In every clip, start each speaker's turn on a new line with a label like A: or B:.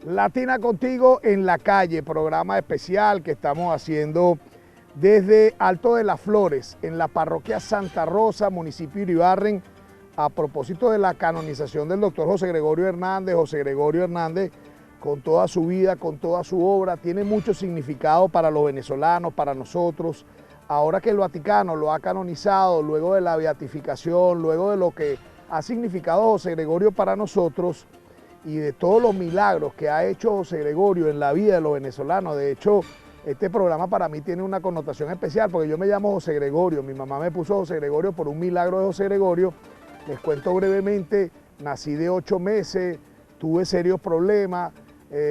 A: Latina Contigo en la Calle, programa especial que estamos haciendo desde Alto de las Flores, en la parroquia Santa Rosa, municipio de Iribarren, a propósito de la canonización del doctor José Gregorio Hernández. José Gregorio Hernández, con toda su vida, con toda su obra, tiene mucho significado para los venezolanos, para nosotros. Ahora que el Vaticano lo ha canonizado, luego de la beatificación, luego de lo que ha significado José Gregorio para nosotros, y de todos los milagros que ha hecho José Gregorio en la vida de los venezolanos. De hecho, este programa para mí tiene una connotación especial porque yo me llamo José Gregorio, mi mamá me puso José Gregorio por un milagro de José Gregorio. Les cuento brevemente, nací de 8 meses, tuve serios problemas,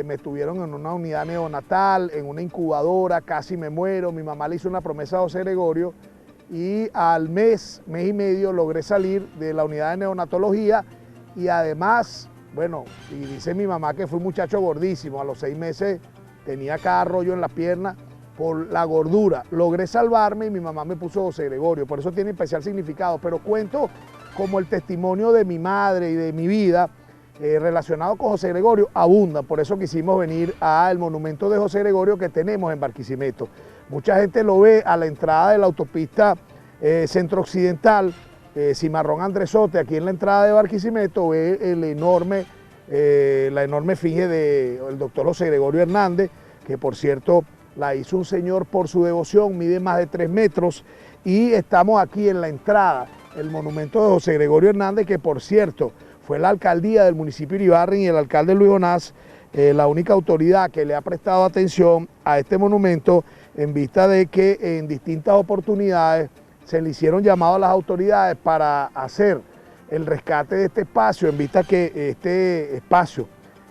A: me tuvieron en una unidad neonatal, en una incubadora, casi me muero. Mi mamá le hizo una promesa a José Gregorio y al mes y medio logré salir de la unidad de neonatología y además, bueno, y dice mi mamá que fui un muchacho gordísimo, a los 6 meses tenía cada rollo en la pierna por la gordura. Logré salvarme y mi mamá me puso José Gregorio, por eso tiene especial significado, pero cuento como el testimonio de mi madre y de mi vida relacionado con José Gregorio abunda, por eso quisimos venir al monumento de José Gregorio que tenemos en Barquisimeto. Mucha gente lo ve a la entrada de la autopista centro-occidental, Cimarrón Andresote, aquí en la entrada de Barquisimeto, ve la enorme efigie del doctor José Gregorio Hernández, que por cierto la hizo un señor por su devoción, mide más de 3 metros, y estamos aquí en la entrada, el monumento de José Gregorio Hernández, que por cierto fue la alcaldía del municipio de Iribarren y el alcalde Luis Jonás, la única autoridad que le ha prestado atención a este monumento en vista de que en distintas oportunidades se le hicieron llamados a las autoridades para hacer el rescate de este espacio, en vista que este espacio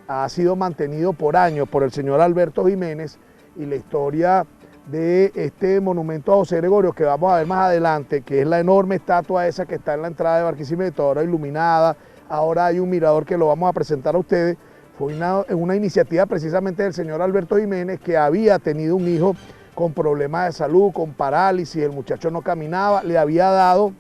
A: ha sido mantenido por años por el señor Alberto Jiménez, y la historia de este monumento a José Gregorio que vamos a ver más adelante, que es la enorme estatua esa que está en la entrada de Barquisimeto, ahora iluminada, ahora hay un mirador que lo vamos a presentar a ustedes. Fue una iniciativa precisamente del señor Alberto Jiménez, que había tenido un hijo con problemas de salud, con parálisis, el muchacho no caminaba, le había dado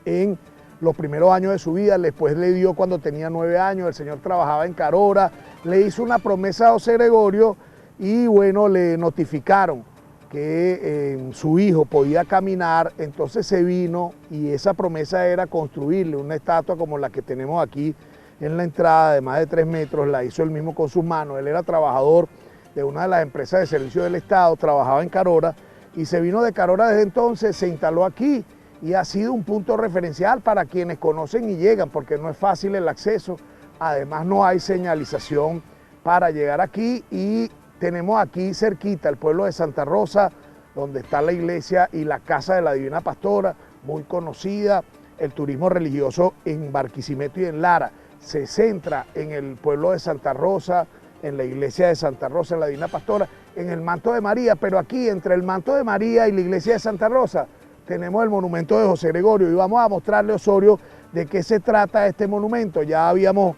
A: en los primeros años de su vida, después le dio cuando tenía 9 años, el señor trabajaba en Carora, le hizo una promesa a José Gregorio y bueno, le notificaron que su hijo podía caminar, entonces se vino y esa promesa era construirle una estatua como la que tenemos aquí en la entrada de más de 3 metros, la hizo él mismo con sus manos. Él era trabajador de una de las empresas de servicio del Estado, trabajaba en Carora y se vino de Carora desde entonces, se instaló aquí y ha sido un punto referencial para quienes conocen y llegan, porque no es fácil el acceso, además no hay señalización para llegar aquí, y tenemos aquí cerquita el pueblo de Santa Rosa, donde está la iglesia y la casa de la Divina Pastora, muy conocida. El turismo religioso en Barquisimeto y en Lara se centra en el pueblo de Santa Rosa, en la iglesia de Santa Rosa, en la Divina Pastora, en el Manto de María, pero aquí entre el Manto de María y la iglesia de Santa Rosa tenemos el monumento de José Gregorio y vamos a mostrarle a Osorio de qué se trata este monumento. Ya habíamos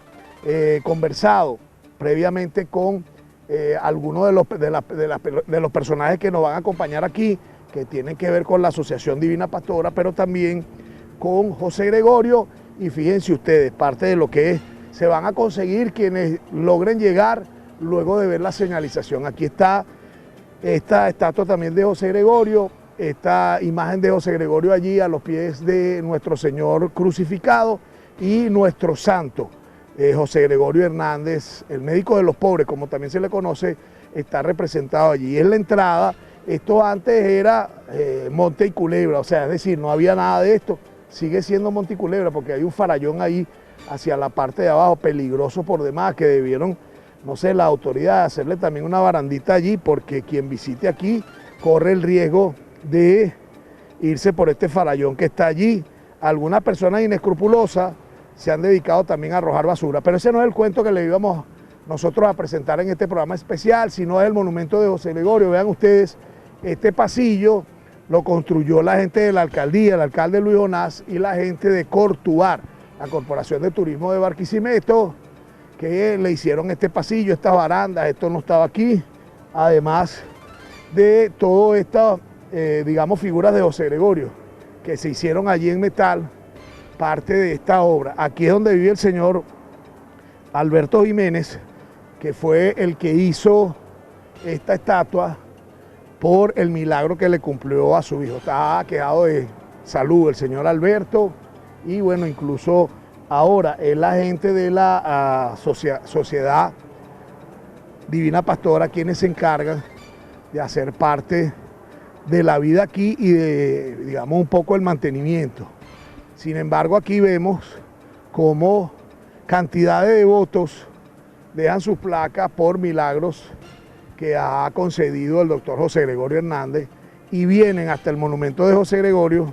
A: conversado previamente con algunos de los personajes que nos van a acompañar aquí, que tienen que ver con la Asociación Divina Pastora, pero también con José Gregorio, y fíjense ustedes, parte de lo que se van a conseguir quienes logren llegar luego de ver la señalización. Aquí está esta estatua también de José Gregorio, esta imagen de José Gregorio allí a los pies de nuestro Señor crucificado, y nuestro santo, José Gregorio Hernández, el médico de los pobres, como también se le conoce, está representado allí. Es la entrada. Esto antes era Monte y Culebra, o sea, es decir, no había nada de esto, sigue siendo Monte y Culebra porque hay un farallón ahí hacia la parte de abajo, peligroso por demás, que debieron, no sé, la autoridad hacerle también una barandita allí, porque quien visite aquí corre el riesgo de irse por este farallón que está allí. Algunas personas inescrupulosas se han dedicado también a arrojar basura, pero ese no es el cuento que le íbamos nosotros a presentar en este programa especial, sino es el monumento de José Gregorio. Vean ustedes, este pasillo lo construyó la gente de la alcaldía, el alcalde Luis Jonás y la gente de Cortuar, la Corporación de Turismo de Barquisimeto, que le hicieron este pasillo, estas barandas. Esto no estaba aquí, además de todas estas, digamos, figuras de José Gregorio, que se hicieron allí en metal, parte de esta obra. Aquí es donde vive el señor Alberto Jiménez, que fue el que hizo esta estatua por el milagro que le cumplió a su hijo. Está quedado de salud el señor Alberto, y bueno, incluso ahora es la gente de la Sociedad Divina Pastora quienes se encargan de hacer parte de la vida aquí y de, digamos, un poco el mantenimiento. Sin embargo, aquí vemos cómo cantidad de devotos dejan sus placas por milagros que ha concedido el doctor José Gregorio Hernández y vienen hasta el monumento de José Gregorio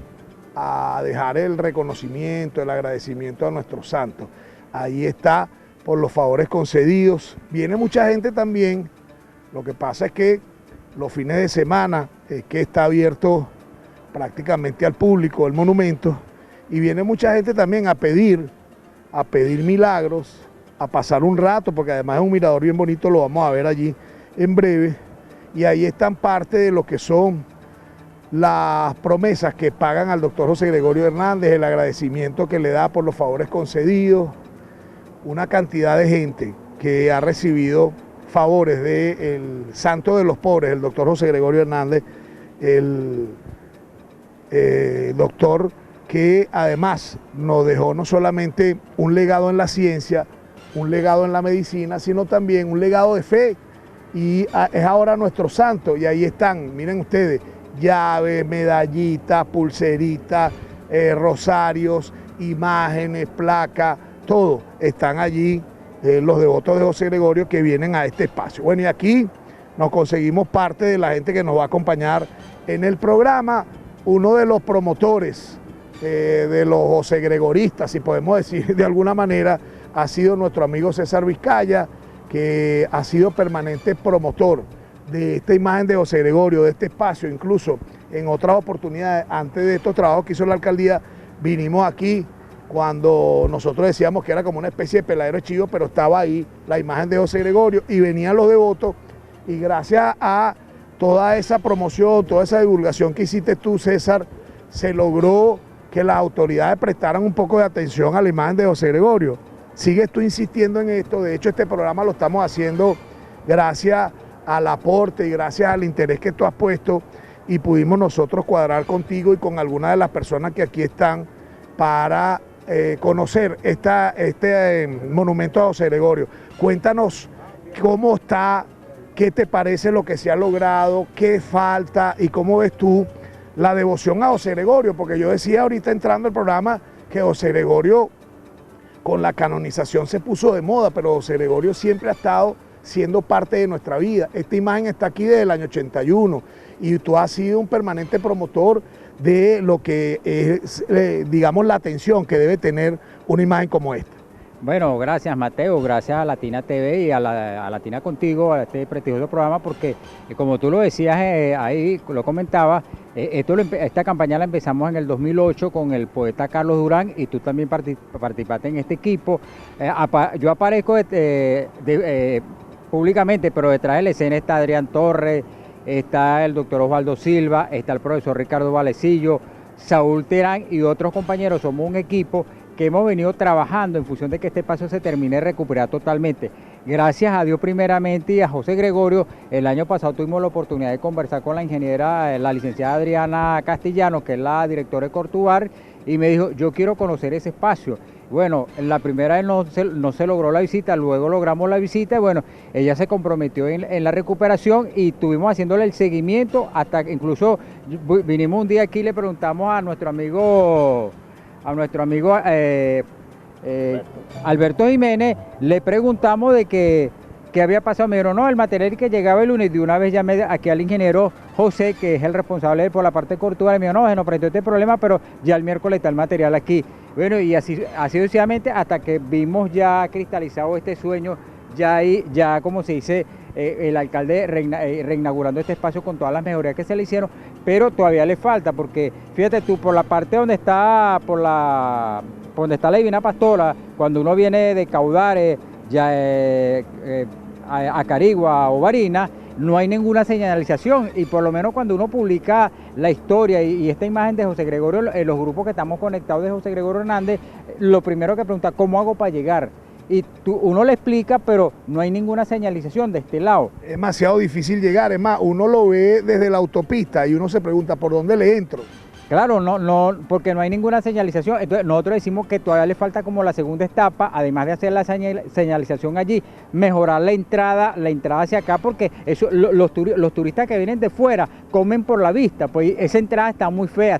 A: a dejar el reconocimiento, el agradecimiento a nuestros santos. Ahí está, por los favores concedidos. Viene mucha gente también, lo que pasa es que los fines de semana es que está abierto prácticamente al público el monumento, y viene mucha gente también a pedir milagros, a pasar un rato, porque además es un mirador bien bonito, lo vamos a ver allí en breve, y ahí están parte de lo que son las promesas que pagan al doctor José Gregorio Hernández, el agradecimiento que le da por los favores concedidos, una cantidad de gente que ha recibido favores del santo de los pobres, el doctor José Gregorio Hernández, el doctor que además nos dejó no solamente un legado en la ciencia, un legado en la medicina, sino también un legado de fe, y es ahora nuestro santo, y ahí están, miren ustedes, llaves, medallitas, pulseritas, rosarios, imágenes, placas, todo están allí, los devotos de José Gregorio que vienen a este espacio. Bueno, y aquí nos conseguimos parte de la gente que nos va a acompañar en el programa, uno de los promotores de los José Gregoristas, si podemos decir de alguna manera, ha sido nuestro amigo César Vizcaya, que ha sido permanente promotor de esta imagen de José Gregorio, de este espacio. Incluso en otras oportunidades, antes de estos trabajos que hizo la alcaldía, vinimos aquí cuando nosotros decíamos que era como una especie de peladero de chivo, pero estaba ahí la imagen de José Gregorio y venían los devotos, y gracias a toda esa promoción, toda esa divulgación que hiciste tú, César, se logró que las autoridades prestaran un poco de atención a la imagen de José Gregorio. Sigues tú insistiendo en esto. De hecho, este programa lo estamos haciendo gracias al aporte y gracias al interés que tú has puesto, y pudimos nosotros cuadrar contigo y con algunas de las personas que aquí están para conocer este monumento a José Gregorio. Cuéntanos cómo está, qué te parece lo que se ha logrado, qué falta y cómo ves tú la devoción a José Gregorio, porque yo decía ahorita entrando al programa que José Gregorio con la canonización se puso de moda, pero José Gregorio siempre ha estado siendo parte de nuestra vida. Esta imagen está aquí desde el año 81 y tú has sido un permanente promotor de lo que es, digamos, la atención que debe tener una imagen como esta.
B: Bueno, gracias Mateo, gracias a Latina TV y a Latina Contigo, a este prestigioso programa, porque como tú lo decías, ahí lo comentabas, esta campaña la empezamos en el 2008 con el poeta Carlos Durán, y tú también participaste en este equipo. Yo aparezco públicamente, pero detrás de la escena está Adrián Torres, está el doctor Osvaldo Silva, está el profesor Ricardo Valecillo, Saúl Terán y otros compañeros. Somos un equipo que hemos venido trabajando en función de que este espacio se termine de recuperar totalmente. Gracias a Dios primeramente y a José Gregorio, el año pasado tuvimos la oportunidad de conversar con la ingeniera, la licenciada Adriana Castellanos, que es la directora de Cortubar, y me dijo, yo quiero conocer ese espacio. Bueno, la primera vez no se logró la visita, luego logramos la visita, y bueno, ella se comprometió en la recuperación y estuvimos haciéndole el seguimiento hasta que incluso vinimos un día aquí y le preguntamos a nuestro amigo Alberto Jiménez, le preguntamos de qué había pasado. Me dijeron, no, el material que llegaba el lunes. De una vez llamé aquí al ingeniero José, que es el responsable por la parte cortural, y me dijo, no, se nos presentó este problema, pero ya el miércoles está el material aquí. Bueno, y así sucesivamente hasta que vimos ya cristalizado este sueño, ya como se dice, el alcalde reinaugurando este espacio con todas las mejorías que se le hicieron, pero todavía le falta, porque fíjate tú, por la parte donde está, la Divina Pastora, cuando uno viene de Caudares, a Carigua o Barinas, no hay ninguna señalización, y por lo menos cuando uno publica la historia y esta imagen de José Gregorio, los grupos que estamos conectados de José Gregorio Hernández, lo primero que pregunta, ¿cómo hago para llegar? uno le explica, pero no hay ninguna señalización de este lado.
A: Es demasiado difícil llegar, es más, uno lo ve desde la autopista y uno se pregunta, ¿por dónde le entro?
B: Claro, no, porque no hay ninguna señalización. Entonces nosotros decimos que todavía le falta como la segunda etapa, además de hacer la señalización allí, mejorar la entrada hacia acá, porque eso, los turistas que vienen de fuera comen por la vista, pues esa entrada está muy fea,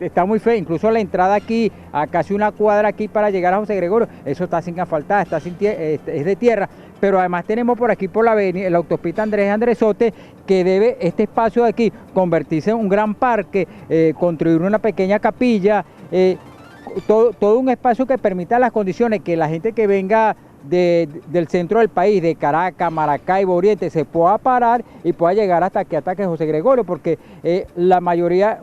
B: está muy fea, incluso la entrada aquí, a casi una cuadra aquí para llegar a José Gregorio, eso está sin asfaltar, es de tierra, pero además tenemos por aquí por la autopista Andrés Andresote, que debe este espacio de aquí convertirse en un gran parque, construir una pequeña capilla, todo un espacio que permita las condiciones que la gente que venga del centro del país, de Caracas, Maracaibo, Oriente, se pueda parar y pueda llegar hasta aquí, José Gregorio, porque una mayoría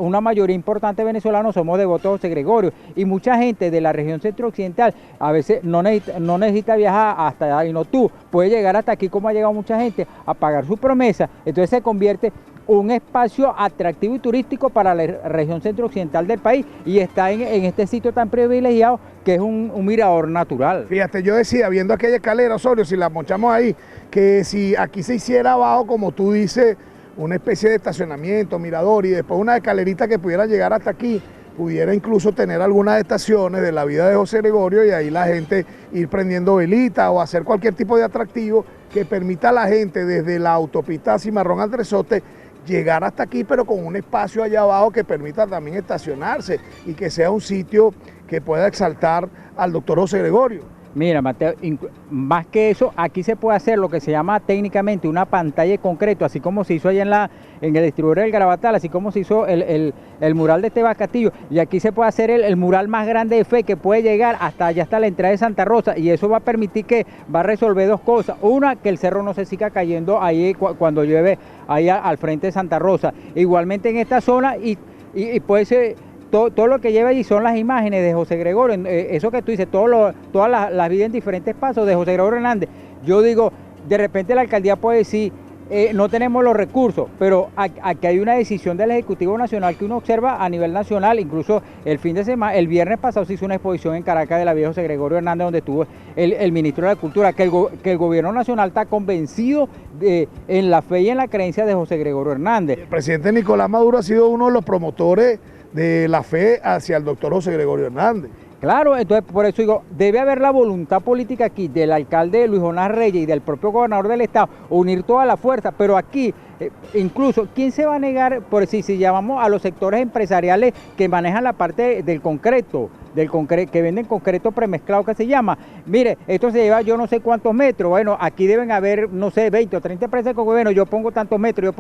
B: importante de venezolanos somos devotos de José Gregorio, y mucha gente de la región centro-occidental a veces no necesita viajar hasta allá, y no tú, puede llegar hasta aquí, como ha llegado mucha gente, a pagar su promesa. Entonces se convierte un espacio atractivo y turístico para la región centro-occidental del país, y está en este sitio tan privilegiado que es un mirador natural.
A: Fíjate, yo decía, viendo aquella escalera, Osorio, si la mochamos ahí, que si aquí se hiciera abajo, como tú dices, una especie de estacionamiento, mirador, y después una escalerita que pudiera llegar hasta aquí, pudiera incluso tener algunas estaciones de la vida de José Gregorio, y ahí la gente ir prendiendo velitas o hacer cualquier tipo de atractivo que permita a la gente desde la autopista Cimarrón Andresote llegar hasta aquí, pero con un espacio allá abajo que permita también estacionarse y que sea un sitio que pueda exaltar al doctor José Gregorio.
B: Mira, Mateo, más que eso, aquí se puede hacer lo que se llama técnicamente una pantalla de concreto, así como se hizo allá en el distribuidor del Garabatal, así como se hizo el mural de Esteban Castillo, y aquí se puede hacer el mural más grande de fe, que puede llegar hasta allá, hasta la entrada de Santa Rosa, y eso va a permitir va a resolver dos cosas. Una, que el cerro no se siga cayendo ahí cuando llueve ahí al frente de Santa Rosa. Igualmente en esta zona, y puede ser... Todo lo que lleva allí son las imágenes de José Gregorio, eso que tú dices, todas las vidas en diferentes pasos de José Gregorio Hernández. Yo digo, de repente la alcaldía puede decir, no tenemos los recursos, pero aquí hay una decisión del Ejecutivo Nacional que uno observa a nivel nacional. Incluso el viernes pasado se hizo una exposición en Caracas de la vida de José Gregorio Hernández, donde estuvo el ministro de la Cultura, que el gobierno nacional está convencido en la fe y en la creencia de José Gregorio Hernández.
A: El presidente Nicolás Maduro ha sido uno de los promotores de la fe hacia el doctor José Gregorio Hernández.
B: Claro, entonces por eso digo, debe haber la voluntad política aquí del alcalde Luis Jonás Reyes y del propio gobernador del estado, unir toda la fuerza, pero aquí incluso, ¿quién se va a negar, por si llamamos a los sectores empresariales que manejan la parte del concreto, que venden concreto premezclado, que se llama? Mire, esto se lleva yo no sé cuántos metros, bueno, aquí deben haber, no sé, 20 o 30 empresas con bueno, yo pongo tantos metros,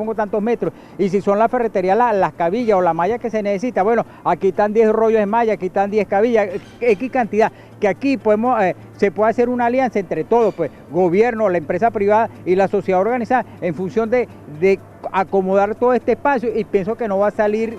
B: y si son la ferretería, las cabillas o la malla que se necesita, bueno, aquí están 10 rollos de malla, aquí están 10 cabillas, X cantidad, que aquí se puede hacer una alianza entre todos, pues, gobierno, la empresa privada y la sociedad organizada, en función de acomodar todo este espacio, y pienso que no va a salir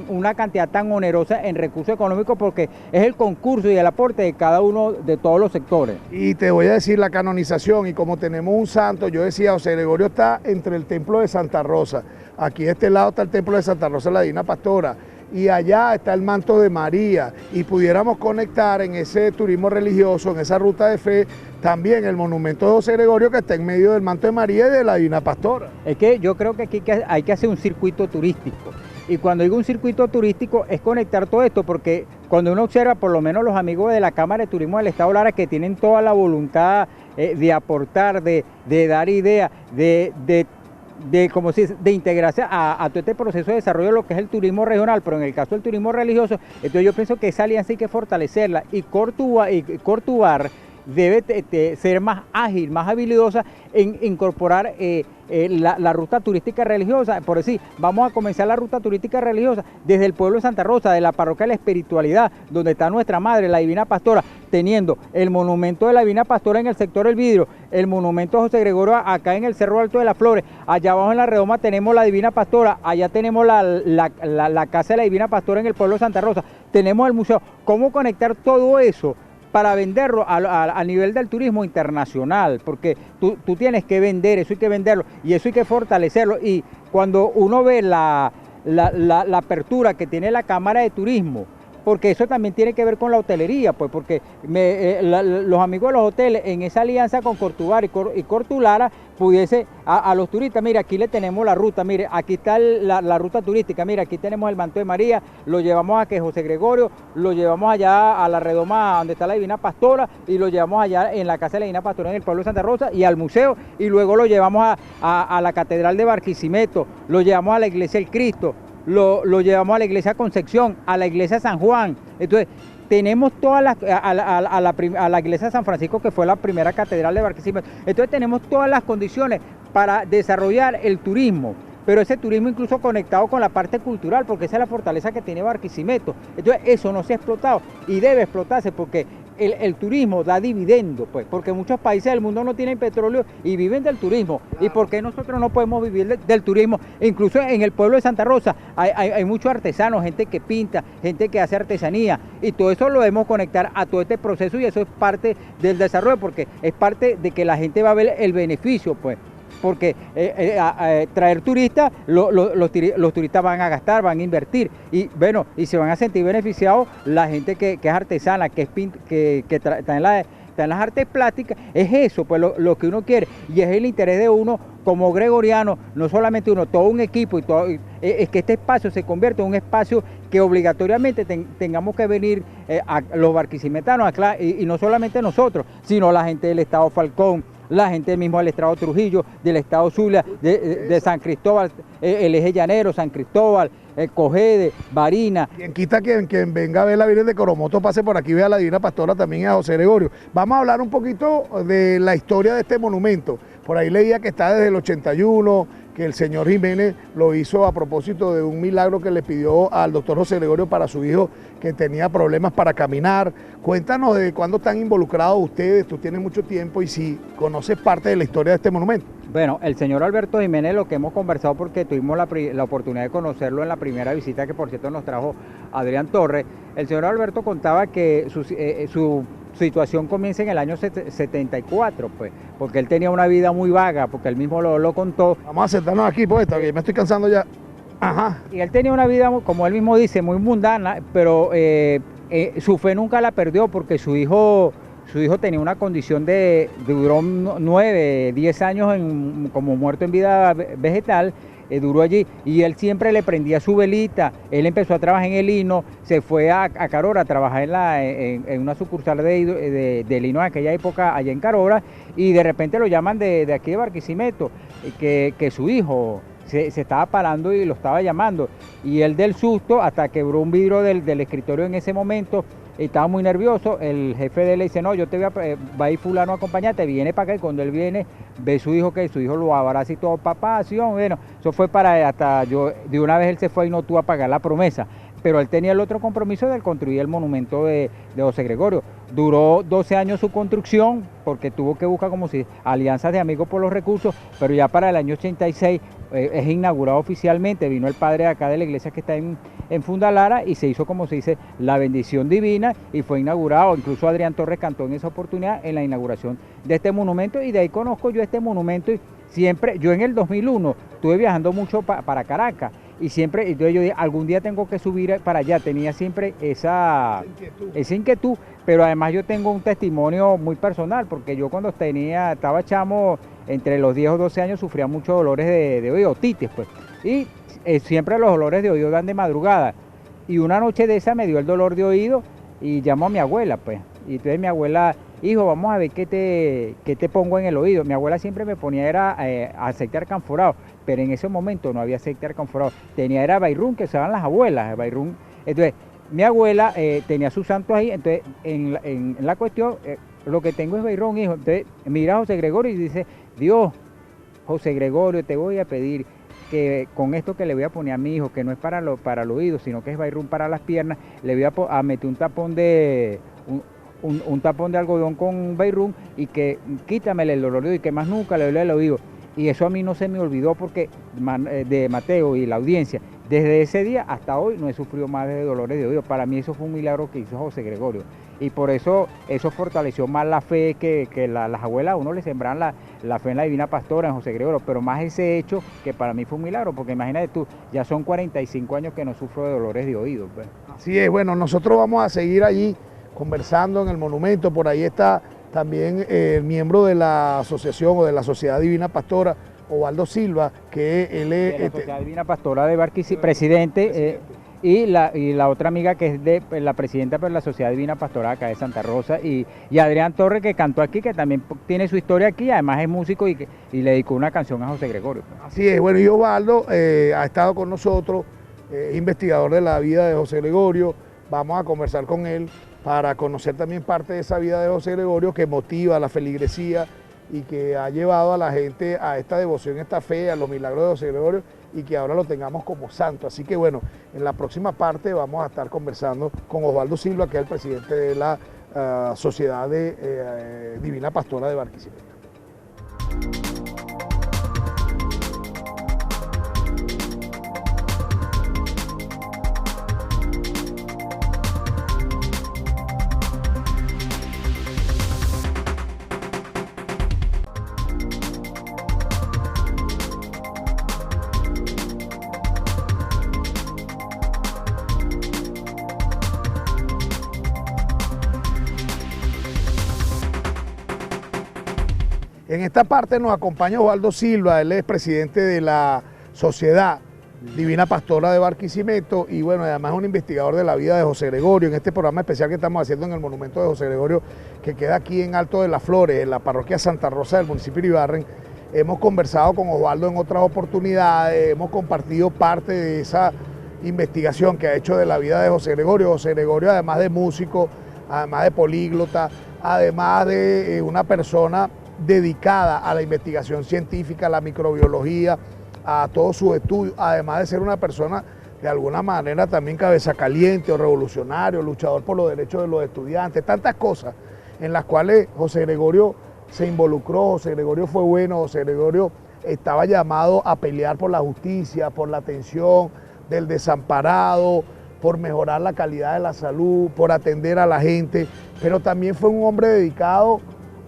B: una cantidad tan onerosa en recursos económicos, porque es el concurso y el aporte de cada uno de todos los sectores.
A: Y te voy a decir la canonización, y como tenemos un santo, yo decía, José Gregorio está entre el templo de Santa Rosa, aquí de este lado está el templo de Santa Rosa, la Divina Pastora, y allá está el manto de María, y pudiéramos conectar en ese turismo religioso, en esa ruta de fe, también el monumento de José Gregorio, que está en medio del manto de María y de la Divina Pastora.
B: Es que yo creo que aquí hay que hacer un circuito turístico, y cuando digo un circuito turístico es conectar todo esto, porque cuando uno observa, por lo menos los amigos de la Cámara de Turismo del Estado Lara, que tienen toda la voluntad de aportar, de dar ideas, de integrarse a todo este proceso de desarrollo de lo que es el turismo regional, pero en el caso del turismo religioso, entonces yo pienso que esa alianza hay que fortalecerla, y Cortubar debe ser más ágil, más habilidosa en incorporar la ruta turística religiosa. Por decir, vamos a comenzar la ruta turística religiosa desde el pueblo de Santa Rosa, de la parroquia de la Espiritualidad, donde está nuestra madre, la Divina Pastora, teniendo el monumento de la Divina Pastora en el sector El Vidrio, el monumento de José Gregorio acá en el Cerro Alto de las Flores, allá abajo en la redoma tenemos la Divina Pastora, allá tenemos la casa de la Divina Pastora en el pueblo de Santa Rosa, tenemos el museo. ¿Cómo conectar todo eso para venderlo a nivel del turismo internacional? Porque tú tienes que vender, eso hay que venderlo, y eso hay que fortalecerlo. Y cuando uno ve la apertura que tiene la Cámara de Turismo porque eso también tiene que ver con la hotelería, pues porque los amigos de los hoteles en esa alianza con Cortubar y Cortulara pudiese a los turistas, mire, aquí le tenemos la ruta, mire, aquí está la ruta turística, mire, aquí tenemos el Manto de María, lo llevamos a que José Gregorio, lo llevamos allá a la redoma donde está la Divina Pastora y lo llevamos allá en la casa de la Divina Pastora en el pueblo de Santa Rosa y al museo y luego lo llevamos a la Catedral de Barquisimeto, lo llevamos a la Iglesia del Cristo, lo llevamos a la Iglesia Concepción, a la Iglesia San Juan. Entonces, tenemos todas a la Iglesia de San Francisco, que fue la primera catedral de Barquisimeto. Entonces, tenemos todas las condiciones para desarrollar el turismo, pero ese turismo incluso conectado con la parte cultural, porque esa es la fortaleza que tiene Barquisimeto. Entonces, eso no se ha explotado y debe explotarse porque el turismo da dividendo, pues, porque muchos países del mundo no tienen petróleo y viven del turismo. Claro. ¿Y por qué nosotros no podemos vivir del turismo? Incluso en el pueblo de Santa Rosa hay muchos artesanos, gente que pinta, gente que hace artesanía, y todo eso lo debemos conectar a todo este proceso y eso es parte del desarrollo, porque es parte de que la gente va a ver el beneficio, pues. Porque traer turistas, los turistas van a gastar, van a invertir y bueno, y se van a sentir beneficiados la gente que es artesana, que está en las artes plásticas, es eso, pues lo que uno quiere y es el interés de uno como gregoriano, no solamente uno, todo un equipo, es que este espacio se convierta en un espacio que obligatoriamente tengamos que venir a los barquisimetanos, y no solamente nosotros, sino la gente del Estado Falcón, la gente mismo del Estado Trujillo, del Estado Zulia, de San Cristóbal, el Eje Llanero, San Cristóbal, Cogede, Barina.
A: Quien quita quien venga a ver la Virgen de Coromoto pase por aquí, vea a la Divina Pastora también y a José Gregorio. Vamos a hablar un poquito de la historia de este monumento. Por ahí leía que está desde el 81, que el señor Jiménez lo hizo a propósito de un milagro que le pidió al doctor José Gregorio para su hijo que tenía problemas para caminar. Cuéntanos de cuándo están involucrados ustedes, tú tienes mucho tiempo y si conoces parte de la historia de este monumento.
B: Bueno, el señor Alberto Jiménez, lo que hemos conversado porque tuvimos la oportunidad de conocerlo en la primera visita que por cierto nos trajo Adrián Torres, el señor Alberto contaba que su situación comienza en el año 74, pues, porque él tenía una vida muy vaga, porque él mismo lo contó.
A: Vamos a sentarnos aquí, pues, que me estoy cansando ya. Ajá.
B: Y él tenía una vida, como él mismo dice, muy mundana, pero su fe nunca la perdió porque su hijo tenía una condición duró 9, 10 años como muerto en vida vegetal, duró allí y él siempre le prendía su velita. Él empezó a trabajar en el Lino, se fue a Carora a trabajar en una sucursal de Lino en aquella época allá en Carora y de repente lo llaman de aquí de Barquisimeto, que su hijo se estaba parando y lo estaba llamando y él del susto hasta quebró un vidrio del escritorio en ese momento. Estaba muy nervioso, el jefe de él le dice, no, yo va a ir fulano a acompañarte, viene para acá y cuando él viene, ve su hijo que su hijo lo abraza y todo, papá, sí, bueno, eso fue de una vez él se fue y no tuvo a pagar la promesa, pero él tenía el otro compromiso de construir el monumento de José Gregorio. Duró 12 años su construcción porque tuvo que buscar como si alianzas de amigos por los recursos, pero ya para el año 86 es inaugurado oficialmente, vino el padre acá de la iglesia que está en Fundalara y se hizo como se dice la bendición divina y fue inaugurado, incluso Adrián Torres cantó en esa oportunidad en la inauguración de este monumento y de ahí conozco yo este monumento y siempre, yo en el 2001 estuve viajando mucho para Caracas y siempre, entonces yo dije, algún día tengo que subir para allá, tenía siempre esa inquietud, pero además yo tengo un testimonio muy personal, porque yo cuando estaba chamo, entre los 10 o 12 años, sufría muchos dolores de oído, otitis, pues, y siempre los dolores de oído dan de madrugada, y una noche de esa me dio el dolor de oído, y llamo a mi abuela, pues, y entonces mi abuela, hijo, vamos a ver qué te pongo en el oído. Mi abuela siempre me ponía aceite arcanforado, pero en ese momento no había aceite arcanforado. Era Bayrún, que usaban las abuelas, Bayrún. Entonces, mi abuela tenía sus santos ahí, entonces en la cuestión, lo que tengo es Bayrún, hijo. Entonces, mira a José Gregorio y dice, Dios, José Gregorio, te voy a pedir que con esto que le voy a poner a mi hijo, que no es para el oído, sino que es Bayrún para las piernas, le voy a meter un tapón un tapón de algodón con Bayrún y que quítamele el dolor de oído y que más nunca le duele el oído. Y eso a mí no se me olvidó porque de Mateo y la audiencia, desde ese día hasta hoy no he sufrido más de dolores de oído. Para mí eso fue un milagro que hizo José Gregorio. y por eso fortaleció más la fe que las abuelas a uno le sembraban la fe en la Divina Pastora, en José Gregorio, pero más ese hecho que para mí fue un milagro, porque imagínate tú, ya son 45 años que no sufro de dolores de oído. Pues.
A: Así es, bueno, nosotros vamos a seguir allí conversando en el monumento, por ahí está también el miembro de la asociación o de la Sociedad Divina Pastora, Osvaldo Silva, que él es...
B: De la Sociedad Divina Pastora de Barquisimeto, presidente. Y la otra amiga que es la presidenta de la Sociedad Divina Pastora acá de Santa Rosa, y Adrián Torres, que cantó aquí, que también tiene su historia aquí, además es músico y le dedicó una canción a José Gregorio.
A: Así es, bueno, y Osvaldo ha estado con nosotros, investigador de la vida de José Gregorio. Vamos a conversar con él para conocer también parte de esa vida de José Gregorio que motiva la feligresía y que ha llevado a la gente a esta devoción, esta fe, a los milagros de José Gregorio, y que ahora lo tengamos como santo. Así que bueno, en la próxima parte vamos a estar conversando con Osvaldo Silva, que es el presidente de la Sociedad de Divina Pastora de Barquisimeto. En esta parte nos acompaña Osvaldo Silva, él es presidente de la Sociedad Divina Pastora de Barquisimeto y bueno, además es un investigador de la vida de José Gregorio, en este programa especial que estamos haciendo en el monumento de José Gregorio, que queda aquí en Alto de las Flores, en la parroquia Santa Rosa del municipio de Ibarren. Hemos conversado con Osvaldo en otras oportunidades, hemos compartido parte de esa investigación que ha hecho de la vida de José Gregorio. José Gregorio, además de músico, además de políglota, además de una persona dedicada a la investigación científica, a la microbiología, a todos sus estudios, además de ser una persona de alguna manera también cabeza caliente o revolucionario, luchador por los derechos de los estudiantes, tantas cosas en las cuales José Gregorio se involucró. José Gregorio fue bueno, José Gregorio estaba llamado a pelear por la justicia, por la atención del desamparado, por mejorar la calidad de la salud, por atender a la gente, pero también fue un hombre dedicado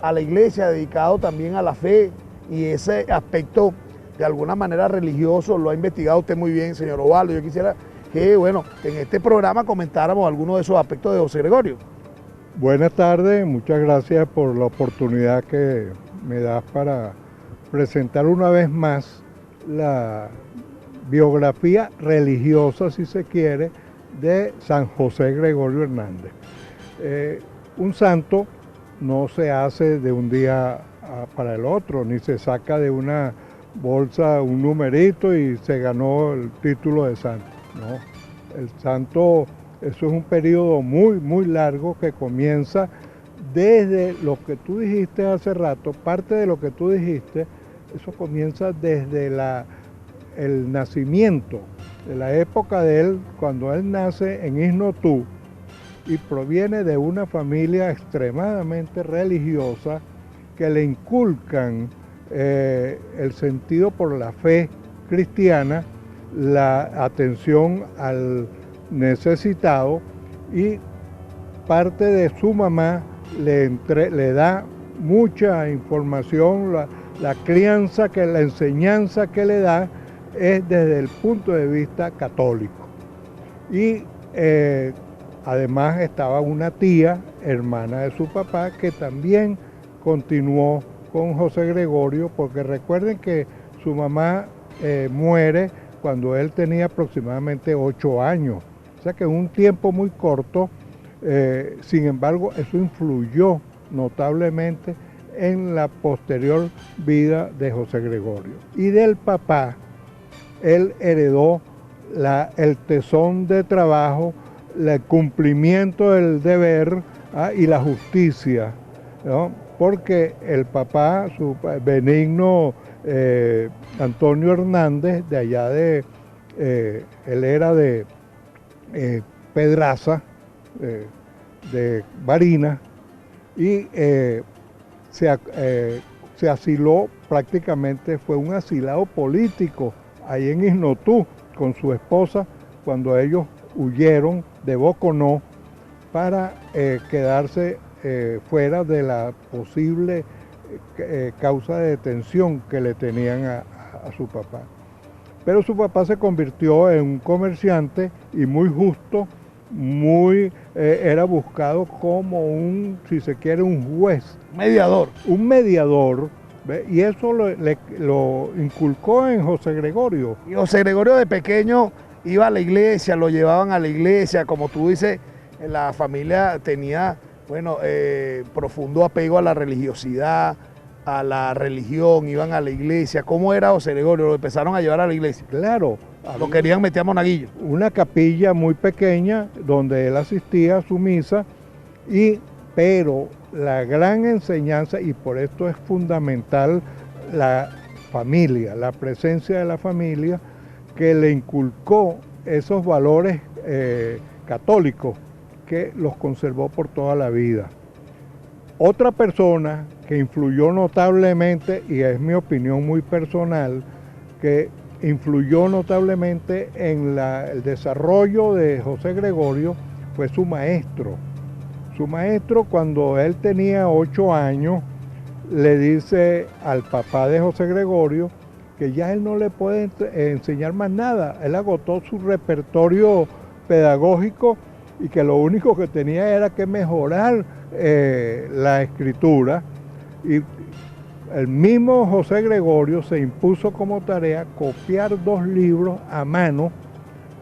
A: a la iglesia, dedicado también a la fe, y ese aspecto de alguna manera religioso lo ha investigado usted muy bien, señor Osvaldo. Yo quisiera que, bueno, en este programa comentáramos algunos de esos aspectos de José Gregorio.
C: Buenas tardes, muchas gracias por la oportunidad que me das para presentar una vez más la biografía religiosa, si se quiere, de San José Gregorio Hernández. Un santo no se hace de un día para el otro, ni se saca de una bolsa un numerito y se ganó el título de santo. No, el santo, eso es un periodo muy, muy largo que comienza desde lo que tú dijiste hace rato, parte de lo que tú dijiste, eso comienza desde el nacimiento, de la época de él, cuando él nace en Isnotú, y proviene de una familia extremadamente religiosa que le inculcan el sentido por la fe cristiana, la atención al necesitado, y parte de su mamá le da mucha información, la crianza, la enseñanza que le da es desde el punto de vista católico. Y además estaba una tía, hermana de su papá, que también continuó con José Gregorio, porque recuerden que su mamá muere cuando él tenía aproximadamente 8 años, o sea que en un tiempo muy corto. Sin embargo, eso influyó notablemente en la posterior vida de José Gregorio. Y del papá, él heredó el tesón de trabajo, el cumplimiento del deber y la justicia, ¿no? Porque el papá, su Benigno Antonio Hernández, de allá él era de Pedraza, de Barinas, y se asiló prácticamente, fue un asilado político ahí en Isnotú con su esposa cuando ellos huyeron de Boconó para quedarse fuera de la posible causa de detención que le tenían a su papá. Pero su papá se convirtió en un comerciante y muy justo, era buscado como un, si se quiere, un juez.
A: Mediador.
C: Un mediador, ¿ve? Y eso lo inculcó en José Gregorio.
A: Y José Gregorio de pequeño iba a la iglesia, lo llevaban a la iglesia, como tú dices, la familia tenía, bueno, profundo apego a la religiosidad, a la religión, iban a la iglesia. ¿Cómo era José Gregorio? Lo empezaron a llevar a la iglesia.
C: Claro.
A: Lo querían meter a monaguillo.
C: Una capilla muy pequeña donde él asistía a su misa, pero la gran enseñanza, y por esto es fundamental la familia, la presencia de la familia, que le inculcó esos valores católicos que los conservó por toda la vida. Otra persona que influyó notablemente, y es mi opinión muy personal, que influyó notablemente en el desarrollo de José Gregorio, fue su maestro. Su maestro, cuando él tenía 8 años, le dice al papá de José Gregorio que ya él no le puede enseñar más nada. Él agotó su repertorio pedagógico y que lo único que tenía era que mejorar la escritura. Y el mismo José Gregorio se impuso como tarea copiar 2 libros a mano,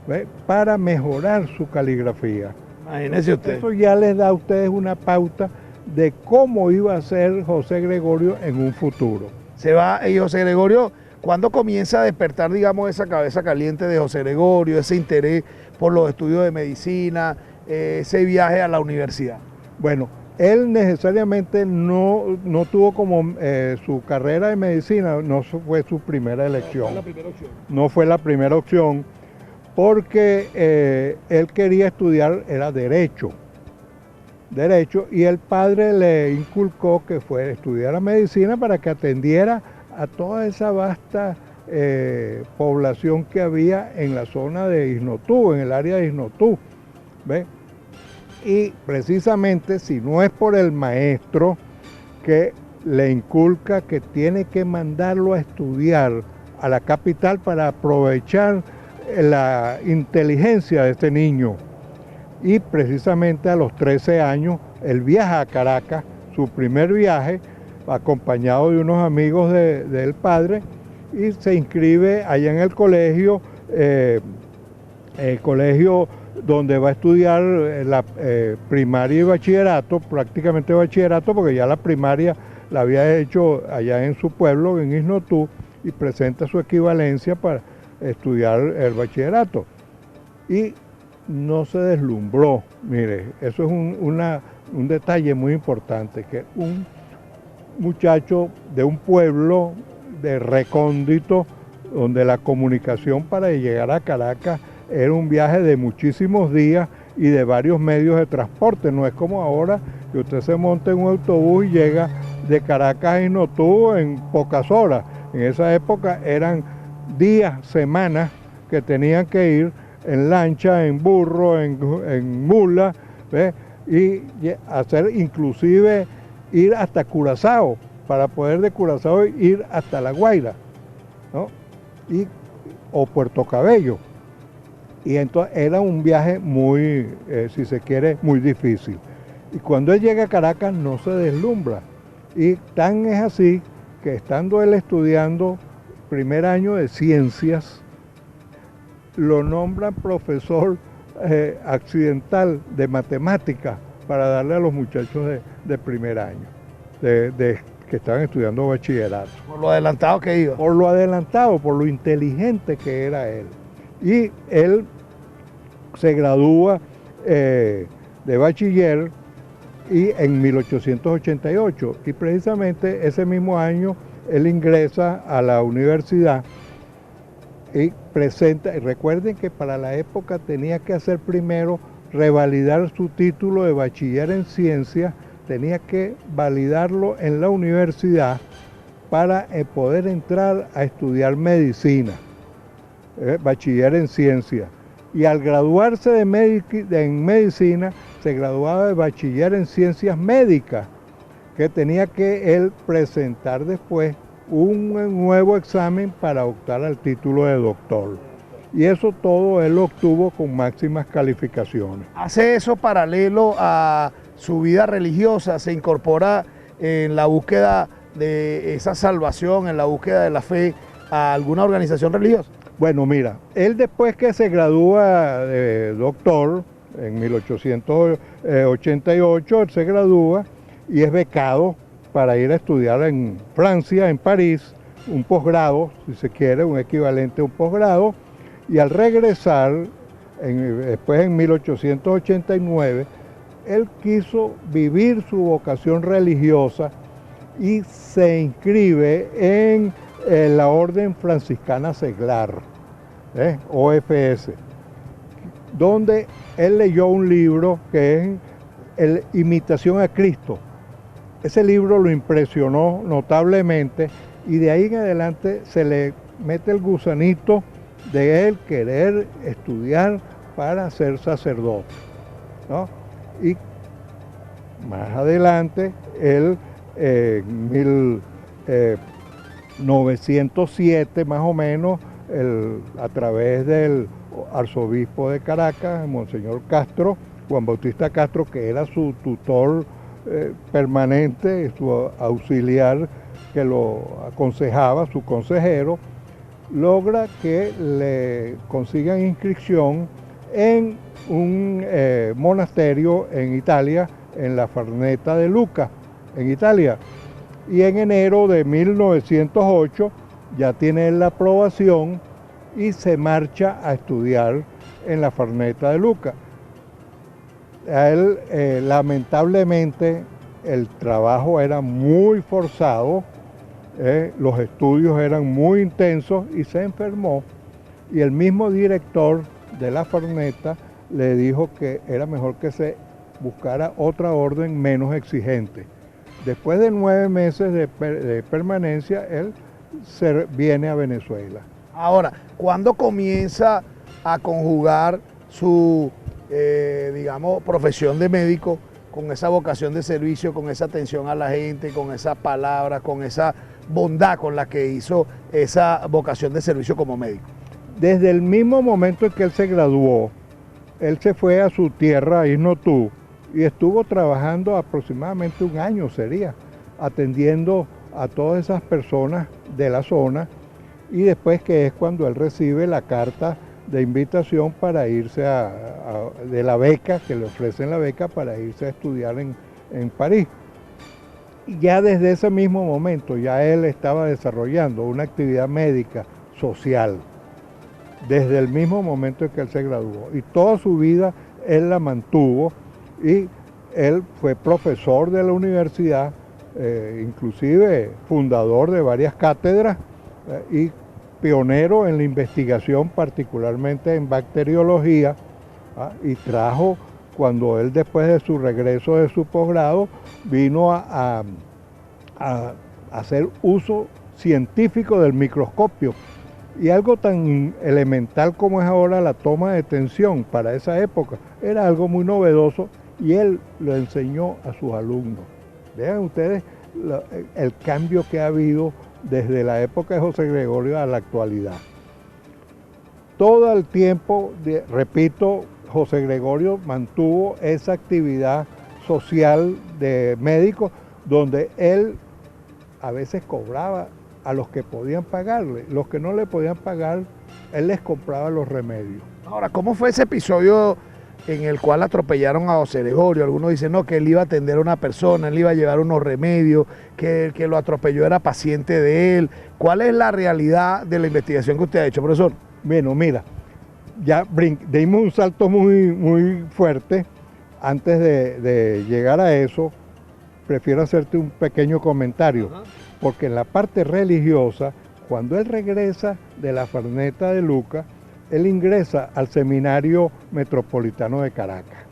C: ¿ve?, para mejorar su caligrafía.
A: Imagínese usted.
C: Eso ya les da a ustedes una pauta de cómo iba a ser José Gregorio en un futuro.
A: Se va, y José Gregorio, ¿cuándo comienza a despertar, digamos, esa cabeza caliente de José Gregorio, ese interés por los estudios de medicina, ese viaje a la universidad?
C: Bueno, él necesariamente no tuvo como su carrera de medicina, no fue su primera elección.
A: No fue la primera opción.
C: No fue la primera opción, porque él quería estudiar, era derecho, y el padre le inculcó que fuera a estudiar medicina para que atendiera a toda esa vasta población que había en la zona de Isnotú, en el área de Isnotú, ¿ve? Y precisamente, si no es por el maestro que le inculca que tiene que mandarlo a estudiar a la capital para aprovechar la inteligencia de este niño. Y precisamente a los 13 años, él viaja a Caracas, su primer viaje, acompañado de unos amigos del padre, y se inscribe allá en el colegio donde va a estudiar la primaria y bachillerato, prácticamente bachillerato, porque ya la primaria la había hecho allá en su pueblo, en Isnotú, y presenta su equivalencia para estudiar el bachillerato. Y no se deslumbró, mire, eso es un detalle muy importante, que un muchacho de un pueblo de recóndito, donde la comunicación para llegar a Caracas era un viaje de muchísimos días y de varios medios de transporte. No es como ahora que usted se monta en un autobús y llega de Caracas a Isnotú en pocas horas. En esa época eran días, semanas que tenían que ir en lancha, en burro, en mula, ¿ve?, y hacer inclusive ir hasta Curazao, para poder de Curazao ir hasta La Guaira, ¿no?, o Puerto Cabello. Y entonces era un viaje muy, si se quiere, muy difícil. Y cuando él llega a Caracas no se deslumbra. Y tan es así que estando él estudiando primer año de ciencias, lo nombran profesor accidental de matemáticas para darle a los muchachos de primer año, que estaban estudiando bachillerato.
A: Por lo adelantado que iba.
C: Por lo adelantado, por lo inteligente que era él. Y él se gradúa de bachiller en 1888, y precisamente ese mismo año él ingresa a la universidad y presenta, recuerden que para la época tenía que hacer primero revalidar su título de bachiller en ciencias, tenía que validarlo en la universidad para poder entrar a estudiar medicina, bachiller en ciencias. y al graduarse en medicina, se graduaba de bachiller en ciencias médicas, que tenía que él presentar después un nuevo examen para optar al título de doctor. Y eso todo él lo obtuvo con máximas calificaciones.
A: ¿Hace eso paralelo a su vida religiosa? ¿Se incorpora en la búsqueda de esa salvación, en la búsqueda de la fe, a alguna organización religiosa?
C: Bueno, mira, él después que se gradúa de doctor, en 1888, él se gradúa y es becado para ir a estudiar en Francia, en París, un posgrado, si se quiere, un equivalente a un posgrado, y al regresar, después en 1889, él quiso vivir su vocación religiosa y se inscribe en la Orden Franciscana Seglar, OFS, donde él leyó un libro que es Imitación a Cristo. Ese libro lo impresionó notablemente y de ahí en adelante se le mete el gusanito de él querer estudiar para ser sacerdote, ¿no? Y más adelante, él en 1907 más o menos, a través del arzobispo de Caracas, Monseñor Castro, Juan Bautista Castro, que era su tutor permanente, su auxiliar que lo aconsejaba, su consejero, logra que le consigan inscripción en un monasterio en Italia, en la Farneta de Lucca, en Italia. Y en enero de 1908 ya tiene la aprobación y se marcha a estudiar en la Farneta de Lucca. A él, lamentablemente, el trabajo era muy forzado, los estudios eran muy intensos y se enfermó. Y el mismo director de la Farneta le dijo que era mejor que se buscara otra orden menos exigente. Después de 9 meses de permanencia, él viene a Venezuela.
A: Ahora, ¿cuándo comienza a conjugar su, digamos, profesión de médico con esa vocación de servicio, con esa atención a la gente, con esas palabras, con esa bondad con la que hizo esa vocación de servicio como médico?
C: Desde el mismo momento en que él se graduó, él se fue a su tierra, a Isnotú, y estuvo trabajando aproximadamente 1 año, atendiendo a todas esas personas de la zona, y después que es cuando él recibe la carta de invitación para irse de la beca, que le ofrecen la beca para irse a estudiar en París. Y ya desde ese mismo momento, ya él estaba desarrollando una actividad médica, social, desde el mismo momento en que él se graduó. Y toda su vida él la mantuvo y él fue profesor de la universidad, inclusive fundador de varias cátedras y pionero en la investigación, particularmente en bacteriología, y trajo, cuando él después de su regreso de su posgrado, vino a hacer uso científico del microscopio. Y algo tan elemental como es ahora la toma de tensión para esa época, era algo muy novedoso y él lo enseñó a sus alumnos. Vean ustedes el cambio que ha habido desde la época de José Gregorio a la actualidad. Todo el tiempo, repito, José Gregorio mantuvo esa actividad social de médico donde él a veces cobraba a los que podían pagarle. Los que no le podían pagar, él les compraba los remedios.
A: Ahora, ¿cómo fue ese episodio en el cual atropellaron a José Gregorio? Algunos dicen no, que él iba a atender a una persona, él iba a llevar unos remedios, que el que lo atropelló era paciente de él. ¿Cuál es la realidad de la investigación que usted ha hecho, profesor?
C: Bueno, mira, ya dimos un salto muy fuerte. Antes de llegar a eso, prefiero hacerte un pequeño comentario. Porque en la parte religiosa, cuando él regresa de la Farneta de Lucca, él ingresa al Seminario Metropolitano de Caracas,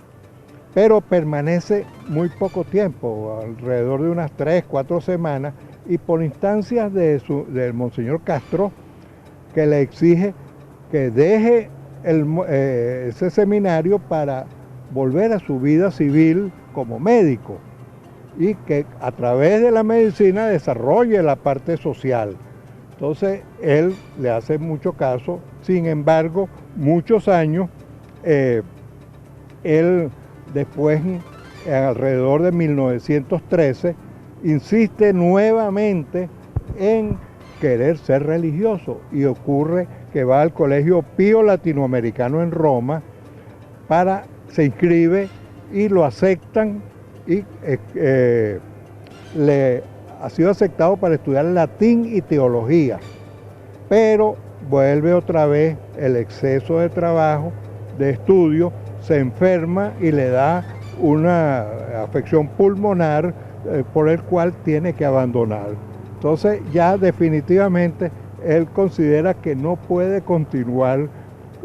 C: pero permanece muy poco tiempo, alrededor de unas 3, 4 semanas, y por instancias del Monseñor Castro, que le exige que deje ese seminario para volver a su vida civil como médico y que a través de la medicina desarrolle la parte social. Entonces él le hace mucho caso, sin embargo, muchos años, él después, alrededor de 1913, insiste nuevamente en querer ser religioso y ocurre que va al Colegio Pío Latinoamericano en Roma, se inscribe y lo aceptan y le ha sido aceptado para estudiar latín y teología, pero vuelve otra vez el exceso de trabajo, de estudio, se enferma y le da una afección pulmonar por el cual tiene que abandonar. Entonces ya definitivamente él considera que no puede continuar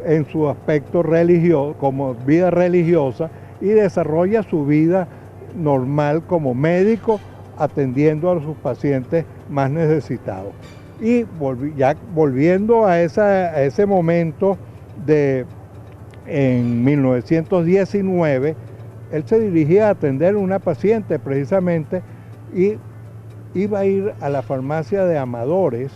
C: en su aspecto religioso, como vida religiosa, y desarrolla su vida normal como médico, atendiendo a sus pacientes más necesitados. Y ya volviendo a ese momento en 1919, él se dirigía a atender a una paciente precisamente y iba a ir a la farmacia de Amadores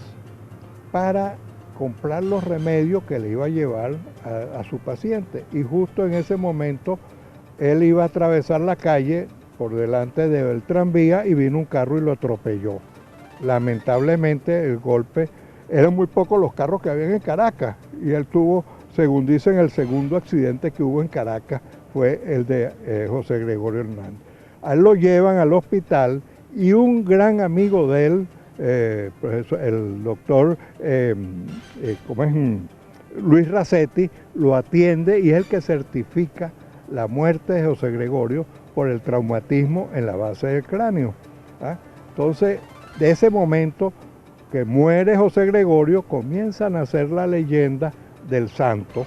C: para comprar los remedios que le iba a llevar a su paciente. Y justo en ese momento él iba a atravesar la calle por delante del tranvía y vino un carro y lo atropelló. Lamentablemente el golpe, eran muy pocos los carros que había en Caracas y él tuvo, según dicen, el segundo accidente que hubo en Caracas fue el de José Gregorio Hernández. A él lo llevan al hospital y un gran amigo de él, el doctor Luis Racetti, lo atiende y es el que certifica la muerte de José Gregorio por el traumatismo en la base del cráneo. Entonces, de ese momento que muere José Gregorio, comienza a nacer la leyenda del santo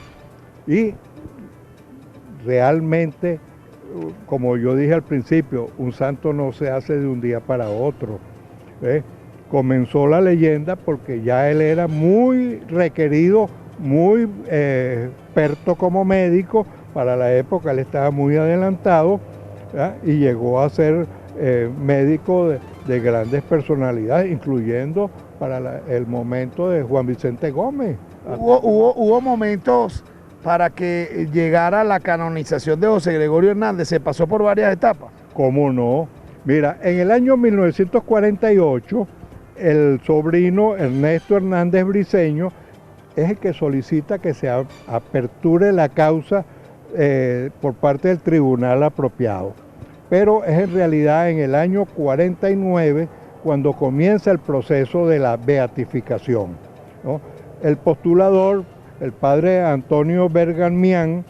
C: y realmente, como yo dije al principio, un santo no se hace de un día para otro. Comenzó la leyenda porque ya él era muy requerido, muy experto como médico. Para la época él estaba muy adelantado, ¿verdad? Y llegó a ser médico de grandes personalidades, incluyendo para el momento de Juan Vicente Gómez.
A: Hubo momentos para que llegara la canonización de José Gregorio Hernández, se pasó por varias etapas.
C: ¿Cómo no? Mira, en el año 1948, el sobrino Ernesto Hernández Briceño es el que solicita que se aperture la causa por parte del tribunal apropiado. Pero es en realidad en el año 49 cuando comienza el proceso de la beatificación, ¿no? El postulador, el padre Antonio Bergamián,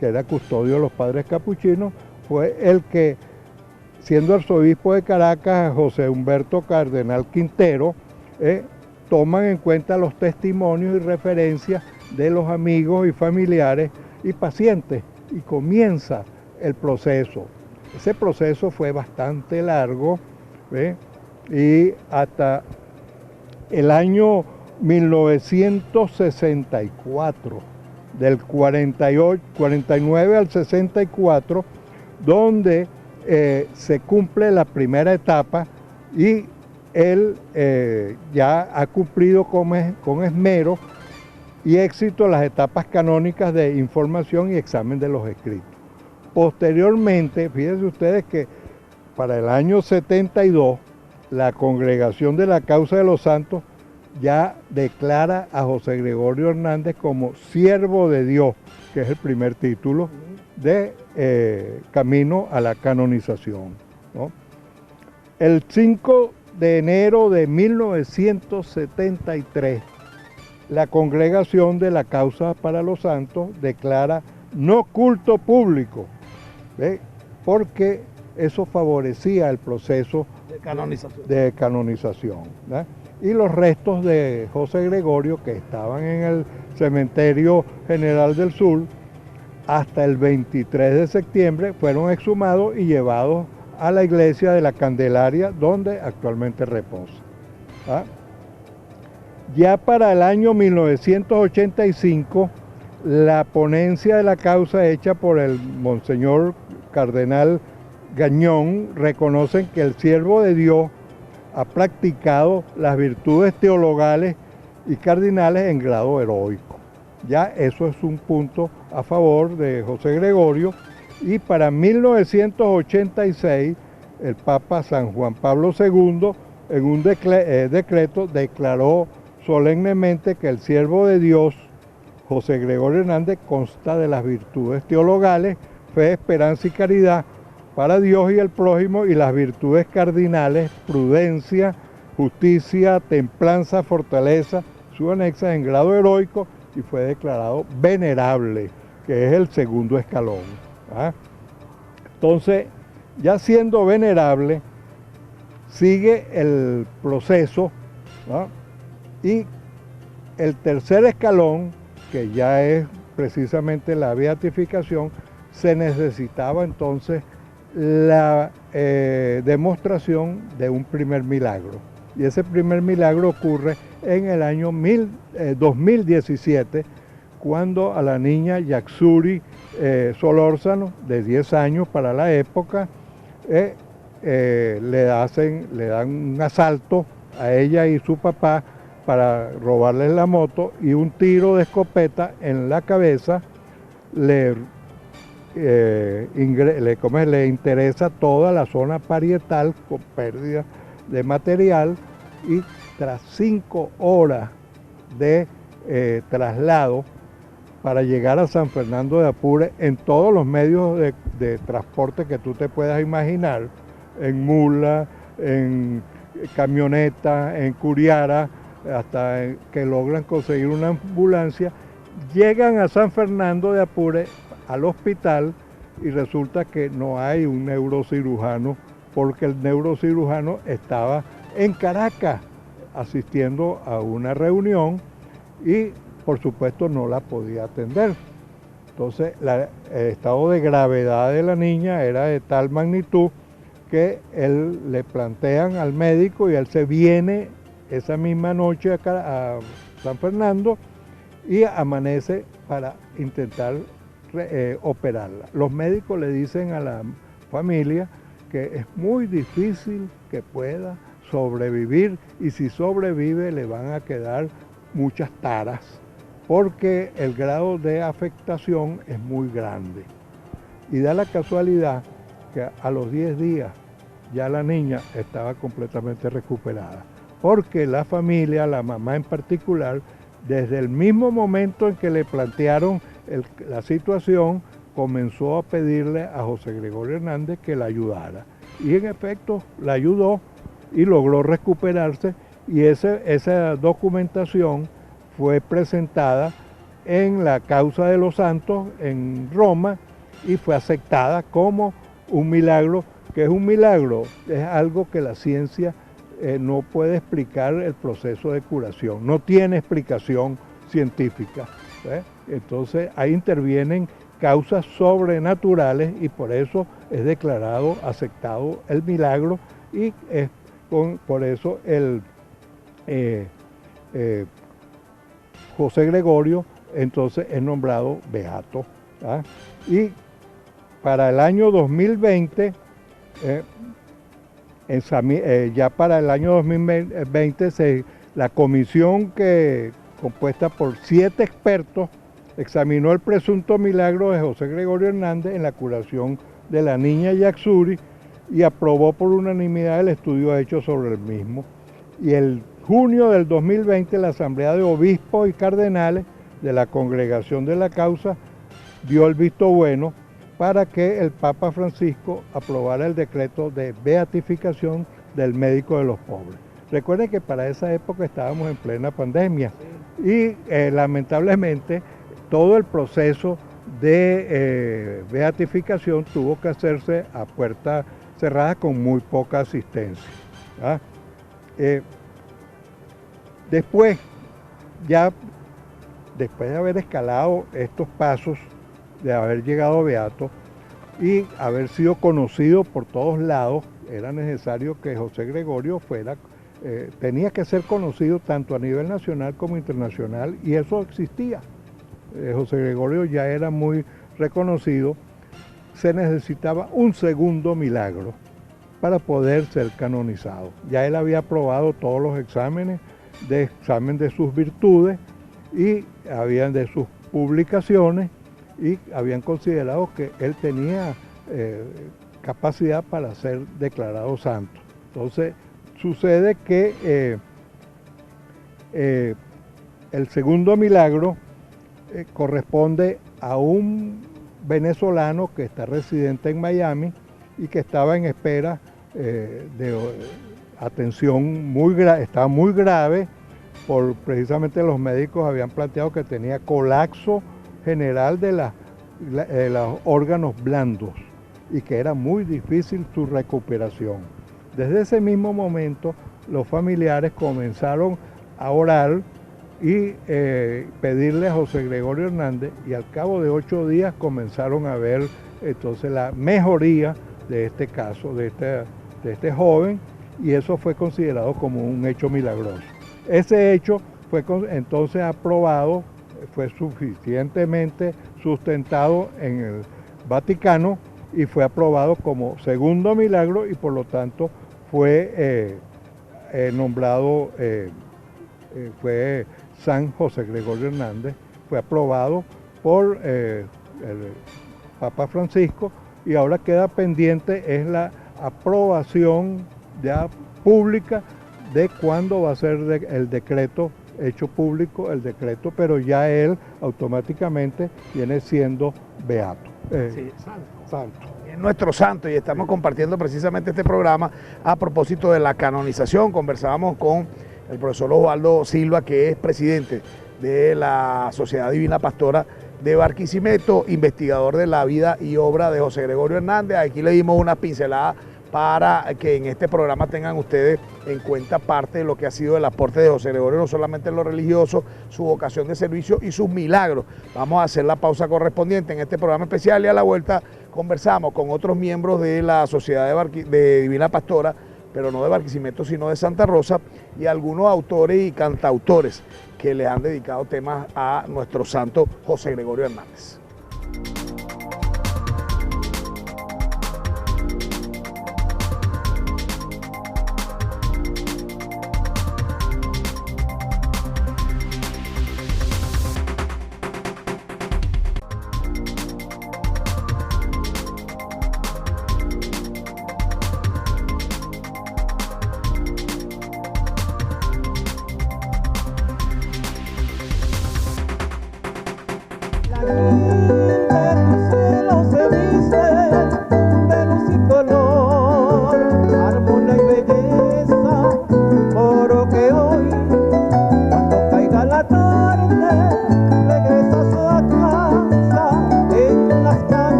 C: que era custodio de los padres capuchinos, fue el que, siendo arzobispo de Caracas, José Humberto Cardenal Quintero, toman en cuenta los testimonios y referencias de los amigos y familiares y pacientes, y comienza el proceso. Ese proceso fue bastante largo, y hasta el año 1964, del 49 al 64, donde se cumple la primera etapa y él ya ha cumplido con esmero y éxito las etapas canónicas de información y examen de los escritos. Posteriormente, fíjense ustedes que para el año 72, la Congregación de la Causa de los Santos ya declara a José Gregorio Hernández como siervo de Dios, que es el primer título de camino a la canonización, ¿no? El 5 de enero de 1973, la Congregación de la Causa para los Santos declara no culto público, porque eso favorecía el proceso de canonización, ¿no? Y los restos de José Gregorio, que estaban en el Cementerio General del Sur, hasta el 23 de septiembre fueron exhumados y llevados a la iglesia de la Candelaria, donde actualmente reposa. Ya para el año 1985, la ponencia de la causa hecha por el monseñor cardenal Gañón reconocen que el siervo de Dios ha practicado las virtudes teologales y cardinales en grado heroico. Ya eso es un punto a favor de José Gregorio, y para 1986 el Papa San Juan Pablo II en un decreto declaró solemnemente que el siervo de Dios José Gregorio Hernández consta de las virtudes teologales, fe, esperanza y caridad para Dios y el prójimo, y las virtudes cardinales, prudencia, justicia, templanza, fortaleza, su anexas en grado heroico, y fue declarado venerable, que es el segundo escalón. ¿Ah? Entonces, ya siendo venerable, sigue el proceso, ¿no? Y el tercer escalón, que ya es precisamente la beatificación, se necesitaba entonces la demostración de un primer milagro. Y ese primer milagro ocurre en el año 2017, cuando a la niña Yaxuri Solórzano, de 10 años para la época, le dan un asalto a ella y su papá para robarles la moto, y un tiro de escopeta en la cabeza le interesa toda la zona parietal con pérdida de material, y tras 5 horas de traslado para llegar a San Fernando de Apure en todos los medios de transporte que tú te puedas imaginar, en mula, en camioneta, en curiara, hasta que logran conseguir una ambulancia, llegan a San Fernando de Apure, al hospital, y resulta que no hay un neurocirujano, porque el neurocirujano estaba en Caracas asistiendo a una reunión y por supuesto no la podía atender. Entonces el estado de gravedad de la niña era de tal magnitud que él le plantean al médico, y él se viene esa misma noche a San Fernando y amanece para intentar operarla. Los médicos le dicen a la familia que es muy difícil que pueda sobrevivir, y si sobrevive le van a quedar muchas taras, porque el grado de afectación es muy grande. Y da la casualidad que a los 10 días ya la niña estaba completamente recuperada, porque la familia, la mamá en particular, desde el mismo momento en que le plantearon la situación, comenzó a pedirle a José Gregorio Hernández que la ayudara. Y en efecto la ayudó y logró recuperarse, y esa documentación fue presentada en la causa de los santos en Roma y fue aceptada como un milagro. ¿Qué es un milagro? Es algo que la ciencia no puede explicar el proceso de curación, no tiene explicación científica. Entonces ahí intervienen causas sobrenaturales, y por eso es declarado aceptado el milagro, y por eso el José Gregorio entonces es nombrado beato. Y para el año 2020, ya para el año 2020, la comisión compuesta por 7 expertos examinó el presunto milagro de José Gregorio Hernández en la curación de la niña Yaxuri y aprobó por unanimidad el estudio hecho sobre el mismo. Y el junio del 2020 la Asamblea de Obispos y Cardenales de la Congregación de la Causa dio el visto bueno para que el Papa Francisco aprobara el decreto de beatificación del médico de los pobres. Recuerden que para esa época estábamos en plena pandemia y lamentablemente todo el proceso de beatificación tuvo que hacerse a puerta cerrada con muy poca asistencia. Después de haber escalado estos pasos, de haber llegado beato y haber sido conocido por todos lados, era necesario que José Gregorio tenía que ser conocido tanto a nivel nacional como internacional, y eso existía. José Gregorio ya era muy reconocido, se necesitaba un segundo milagro para poder ser canonizado. Ya él había aprobado todos los examen de sus virtudes y habían de sus publicaciones y habían considerado que él tenía capacidad para ser declarado santo. Entonces sucede que el segundo milagro corresponde a un venezolano que está residente en Miami y que estaba en espera de atención estaba muy grave, precisamente los médicos habían planteado que tenía colapso general de los órganos blandos y que era muy difícil su recuperación. Desde ese mismo momento los familiares comenzaron a orar y pedirle a José Gregorio Hernández, y al cabo de 8 días comenzaron a ver entonces la mejoría de este caso, de este joven, y eso fue considerado como un hecho milagroso. Ese hecho fue entonces aprobado, fue suficientemente sustentado en el Vaticano y fue aprobado como segundo milagro y por lo tanto fue nombrado, fue San José Gregorio Hernández, fue aprobado por el Papa Francisco y ahora queda pendiente es la aprobación ya pública de cuándo va a ser el decreto hecho público, el decreto, pero ya él automáticamente viene siendo beato.
A: Sí, santo. Es nuestro santo y estamos compartiendo precisamente este programa a propósito de la canonización. Conversábamos con el profesor Osvaldo Silva, que es presidente de la Sociedad Divina Pastora de Barquisimeto, investigador de la vida y obra de José Gregorio Hernández. Aquí le dimos una pincelada para que en este programa tengan ustedes en cuenta parte de lo que ha sido el aporte de José Gregorio, no solamente en lo religioso, su vocación de servicio y sus milagros. Vamos a hacer la pausa correspondiente en este programa especial y a la vuelta conversamos con otros miembros de la Sociedad de Divina Pastora, pero no de Barquisimeto, sino de Santa Rosa, y algunos autores y cantautores que le han dedicado temas a nuestro santo José Gregorio Hernández.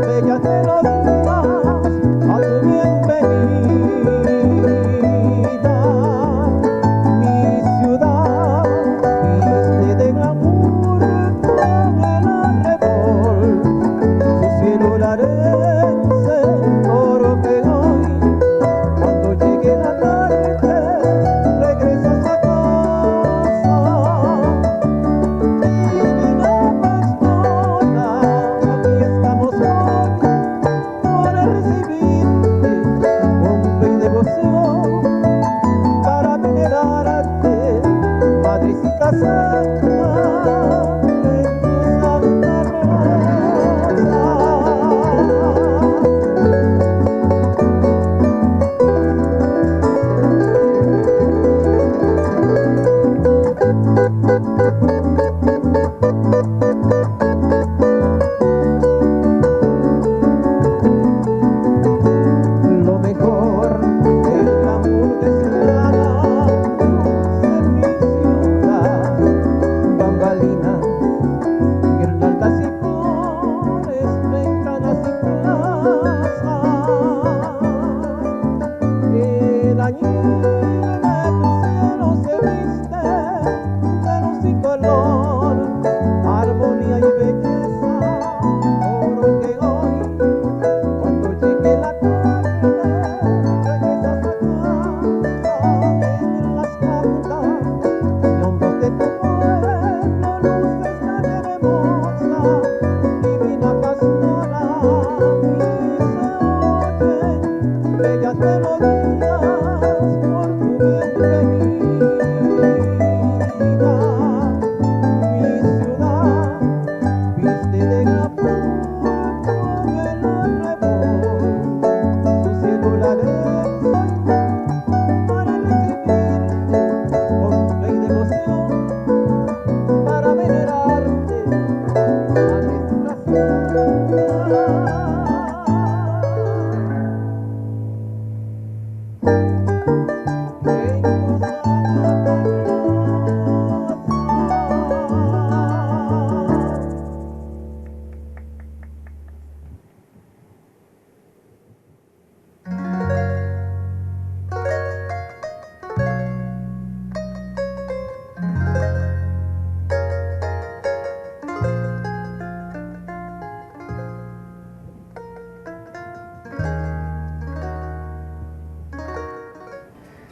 D: Ella te lo digas a tu bienvenida.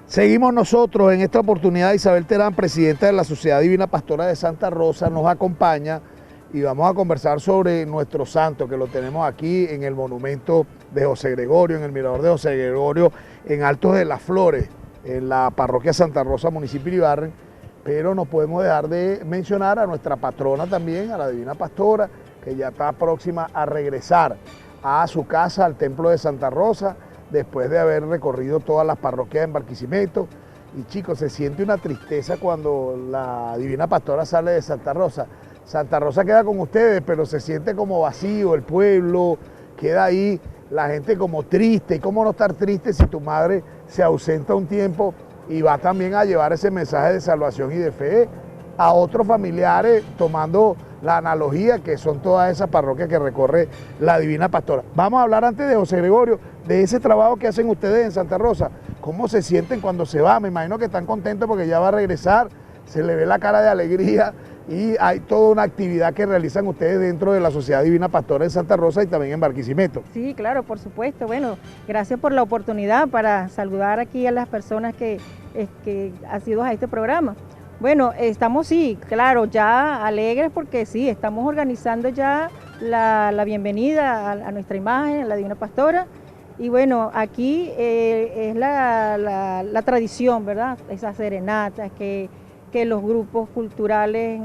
A: Seguimos nosotros en esta oportunidad. Isabel Terán, presidenta de la Sociedad Divina Pastora de Santa Rosa, nos acompaña y vamos a conversar sobre nuestro santo, que lo tenemos aquí en el monumento de José Gregorio, en el mirador de José Gregorio, en Altos de las Flores, en la parroquia Santa Rosa, municipio de Ibarren. Pero no podemos dejar de mencionar a nuestra patrona también, a la Divina Pastora, que ya está próxima a regresar a su casa, al templo de Santa Rosa, después de haber recorrido todas las parroquias en Barquisimeto. Y chicos, se siente una tristeza cuando la Divina Pastora sale de Santa Rosa. Santa Rosa queda con ustedes, pero se siente como vacío el pueblo, queda ahí la gente como triste. ¿Y cómo no estar triste si tu madre se ausenta un tiempo y va también a llevar ese mensaje de salvación y de fe a otros familiares, tomando la analogía que son todas esas parroquias que recorre la Divina Pastora? Vamos a hablar antes de José Gregorio, de ese trabajo que hacen ustedes en Santa Rosa. ¿Cómo se sienten cuando se va? Me imagino que están contentos porque ya va a regresar, se le ve la cara de alegría y hay toda una actividad que realizan ustedes dentro de la Sociedad Divina Pastora de Santa Rosa y también en Barquisimeto.
D: Sí, claro, por supuesto. Bueno, gracias por la oportunidad para saludar aquí a las personas que han sido a este programa. Bueno, estamos sí, claro, ya alegres porque sí, estamos organizando ya la bienvenida a nuestra imagen, a la Divina Pastora. Y bueno, aquí es la tradición, ¿verdad? Esas serenatas que los grupos culturales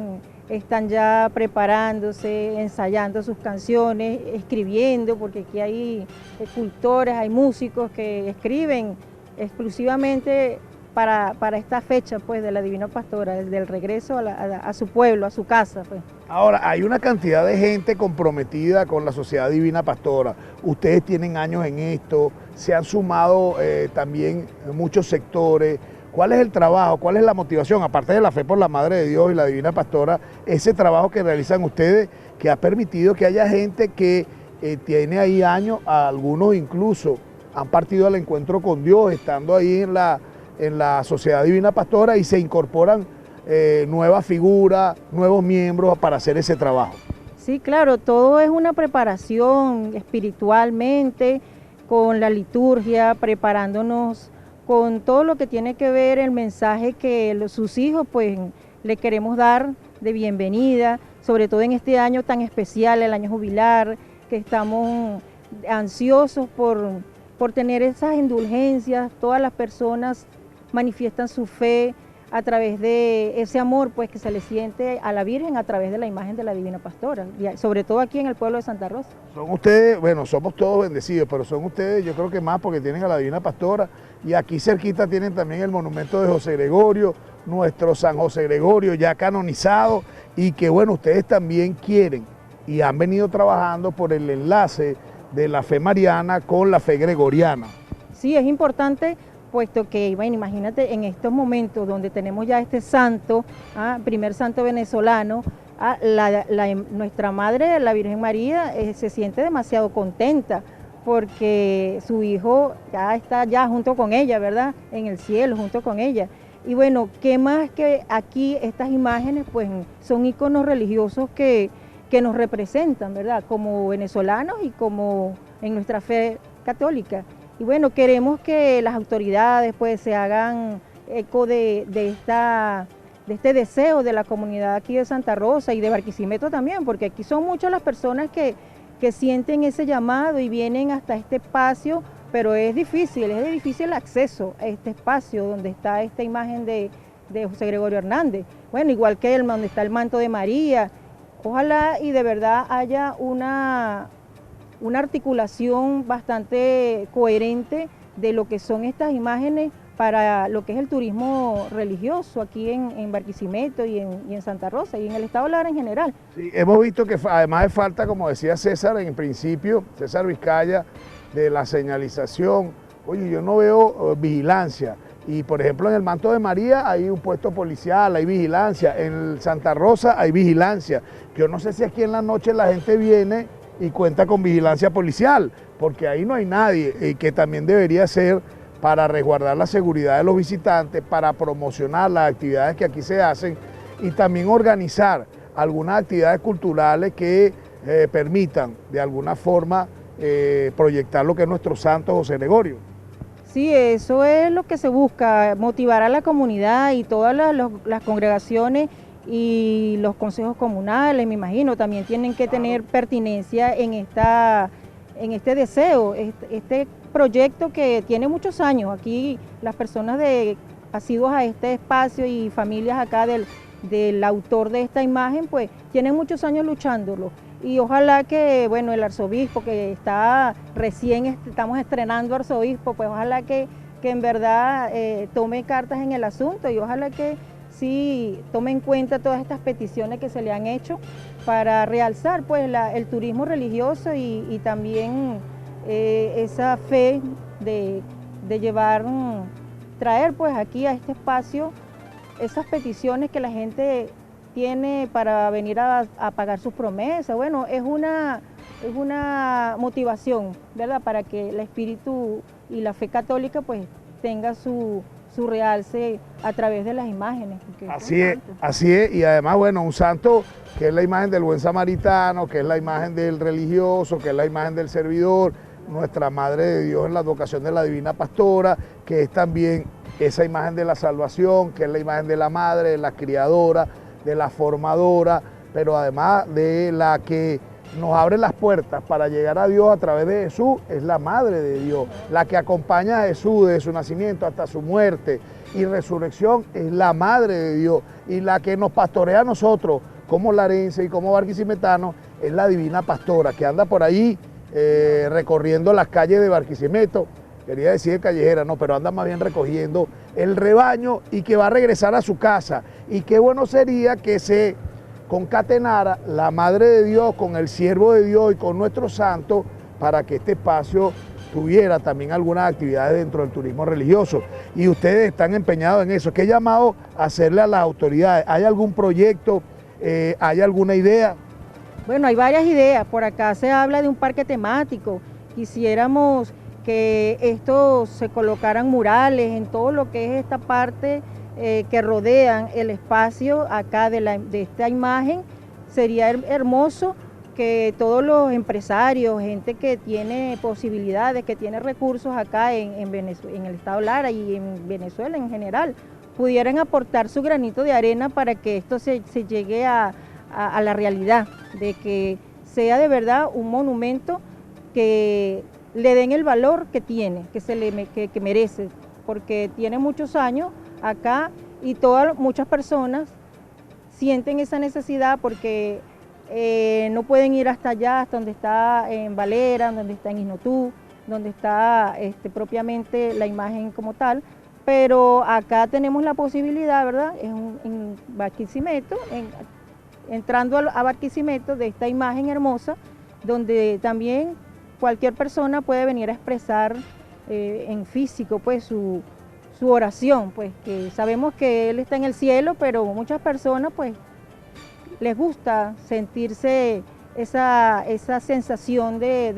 D: están ya preparándose, ensayando sus canciones, escribiendo, porque aquí hay escultores, hay músicos que escriben exclusivamente para esta fecha pues de la Divina Pastora, del regreso a su pueblo, a su casa pues.
A: Ahora, hay una cantidad de gente comprometida con la Sociedad Divina Pastora. Ustedes tienen años en esto, se han sumado también muchos sectores. ¿Cuál es el trabajo? ¿Cuál es la motivación? Aparte de la fe por la Madre de Dios y la Divina Pastora, ese trabajo que realizan ustedes que ha permitido que haya gente que tiene ahí años, algunos incluso han partido al encuentro con Dios, estando ahí en la Sociedad Divina Pastora, y se incorporan nuevas figuras, nuevos miembros para hacer ese trabajo.
D: Sí, claro, todo es una preparación espiritualmente, con la liturgia, preparándonos con todo lo que tiene que ver el mensaje que sus hijos pues le queremos dar de bienvenida, sobre todo en este año tan especial, el año jubilar, que estamos ansiosos por tener esas indulgencias. Todas las personas manifiestan su fe a través de ese amor pues que se le siente a la Virgen a través de la imagen de la Divina Pastora, sobre todo aquí en el pueblo de Santa Rosa.
A: Son ustedes, bueno, somos todos bendecidos, pero son ustedes, yo creo que más porque tienen a la Divina Pastora, y aquí cerquita tienen también el monumento de José Gregorio, nuestro San José Gregorio ya canonizado, y que bueno, ustedes también quieren y han venido trabajando por el enlace de la fe mariana con la fe gregoriana. Sí,
D: es importante, puesto que, bueno, imagínate en estos momentos donde tenemos ya este santo, primer santo venezolano, nuestra Madre, la Virgen María, se siente demasiado contenta porque su hijo ya está junto con ella, ¿verdad? En el cielo, junto con ella. Y bueno, ¿qué más que aquí estas imágenes? Pues son íconos religiosos que nos representan, ¿verdad? Como venezolanos y como en nuestra fe católica. Y bueno, queremos que las autoridades pues se hagan eco de este deseo de la comunidad aquí de Santa Rosa y de Barquisimeto también, porque aquí son muchas las personas que sienten ese llamado y vienen hasta este espacio, pero es difícil el acceso a este espacio donde está esta imagen de José Gregorio Hernández. Bueno, igual que donde está el manto de María. Ojalá y de verdad haya una articulación bastante coherente de lo que son estas imágenes para lo que es el turismo religioso aquí en Barquisimeto y en Santa Rosa y en el estado Lara en general.
A: Sí, hemos visto que además de falta, como decía César en principio, César Vizcaya, de la señalización, oye, yo no veo vigilancia. Y por ejemplo en el Manto de María hay un puesto policial, hay vigilancia, en Santa Rosa hay vigilancia. Yo no sé si aquí en la noche la gente viene y cuenta con vigilancia policial, porque ahí no hay nadie, y que también debería ser para resguardar la seguridad de los visitantes, para promocionar las actividades que aquí se hacen y también organizar algunas actividades culturales que permitan de alguna forma proyectar lo que es nuestro santo José Gregorio.
D: Sí, eso es lo que se busca, motivar a la comunidad y todas las congregaciones y los consejos comunales, me imagino, también tienen que tener pertinencia en este deseo, este proyecto que tiene muchos años. Aquí las personas asiduos a este espacio y familias acá del autor de esta imagen, pues tienen muchos años luchándolo. Y ojalá que, bueno, el arzobispo que está estamos estrenando arzobispo, pues ojalá que en verdad tome cartas en el asunto y ojalá que sí tome en cuenta todas estas peticiones que se le han hecho para realzar pues el turismo religioso y también esa fe de traer pues aquí a este espacio esas peticiones que la gente tiene para venir a pagar sus promesas. Bueno, es una motivación, ¿verdad? Para que el espíritu y la fe católica pues tenga su realce a través de las imágenes.
A: Así es, y además, bueno, un santo que es la imagen del buen samaritano, que es la imagen del religioso, que es la imagen del servidor, nuestra Madre de Dios en la advocación de la Divina Pastora, que es también esa imagen de la salvación, que es la imagen de la Madre, de la criadora, de la formadora, pero además de la que nos abre las puertas para llegar a Dios a través de Jesús, es la Madre de Dios, la que acompaña a Jesús desde su nacimiento hasta su muerte y resurrección, es la Madre de Dios, y la que nos pastorea a nosotros como larenses y como barquisimetanos es la Divina Pastora, que anda por ahí recorriendo las calles de Barquisimeto, quería decir callejera, no, pero anda más bien recogiendo el rebaño y que va a regresar a su casa. Y qué bueno sería que se concatenara la Madre de Dios con el siervo de Dios y con nuestro santo para que este espacio tuviera también algunas actividades dentro del turismo religioso. Y ustedes están empeñados en eso. ¿Qué llamado hacerle a las autoridades? ¿Hay algún proyecto? ¿Hay alguna idea?
D: Bueno, hay varias ideas. Por acá se habla de un parque temático. Quisiéramos que esto se colocaran murales en todo lo que es esta parte que rodean el espacio acá de esta imagen. Sería hermoso que todos los empresarios, gente que tiene posibilidades, que tiene recursos acá en el estado Lara y en Venezuela en general, pudieran aportar su granito de arena para que esto se llegue a la realidad, de que sea de verdad un monumento que le den el valor que tiene, que merece, porque tiene muchos años acá y muchas personas sienten esa necesidad porque no pueden ir hasta allá, hasta donde está en Valera, donde está en Isnotú, donde está propiamente la imagen como tal, pero acá tenemos la posibilidad, ¿verdad? En Barquisimeto, entrando a Barquisimeto, de esta imagen hermosa, donde también cualquier persona puede venir a expresar en físico pues su oración, pues que sabemos que Él está en el cielo, pero muchas personas pues les gusta sentirse esa sensación de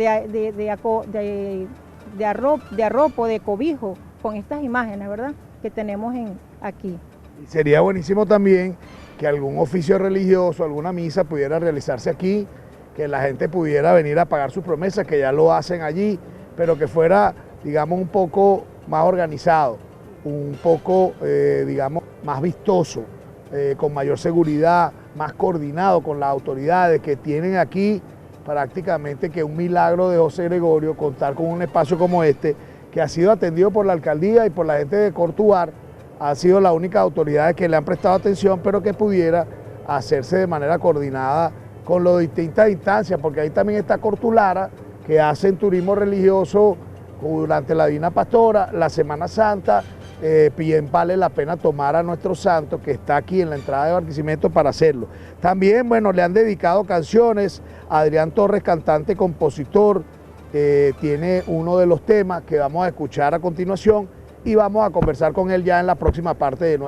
D: arropo, de cobijo con estas imágenes, ¿verdad? Que tenemos aquí.
A: Y sería buenísimo también que algún oficio religioso, alguna misa pudiera realizarse aquí, que la gente pudiera venir a pagar sus promesas, que ya lo hacen allí, pero que fuera, digamos, un poco más organizado, un poco, digamos, más vistoso, con mayor seguridad, más coordinado con las autoridades que tienen aquí prácticamente que un milagro de José Gregorio contar con un espacio como este, que ha sido atendido por la alcaldía y por la gente de Cortuar, ha sido la única autoridad que le han prestado atención, pero que pudiera hacerse de manera coordinada con las distintas instancias, porque ahí también está Cortulara, que hacen turismo religioso durante la Divina Pastora, la Semana Santa bien vale la pena tomar a nuestro santo que está aquí en la entrada de Barquisimeto para hacerlo. También, bueno, le han dedicado canciones a Adrián Torres, cantante, compositor, tiene uno de los temas que vamos a escuchar a continuación y vamos a conversar con él ya en la próxima parte de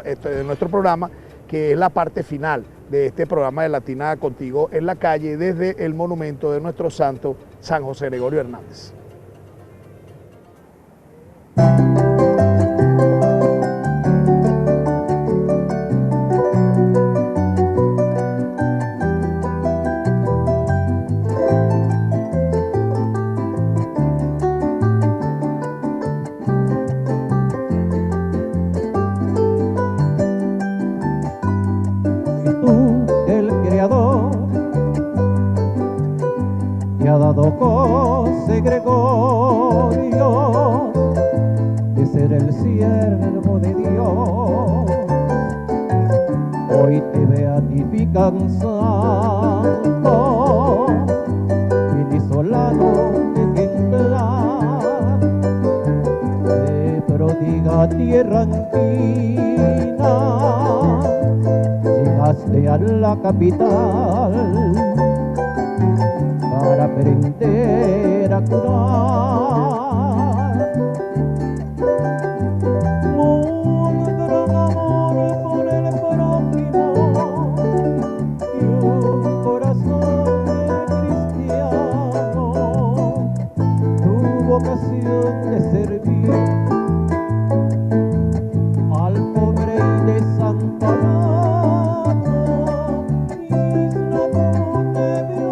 A: nuestro programa, que es la parte final de este programa de Latina Contigo en la Calle, desde el monumento de nuestro santo, San José Gregorio Hernández.
E: José Gregorio, de ser el siervo de Dios, hoy te beatifican santo, venezolano ejemplar, de prodiga tierra andina, llegaste a la capital para aprender a curar. Un gran amor por el prójimo y un corazón de cristiano, tu vocación de servir al pobre y desamparado, isla donde vio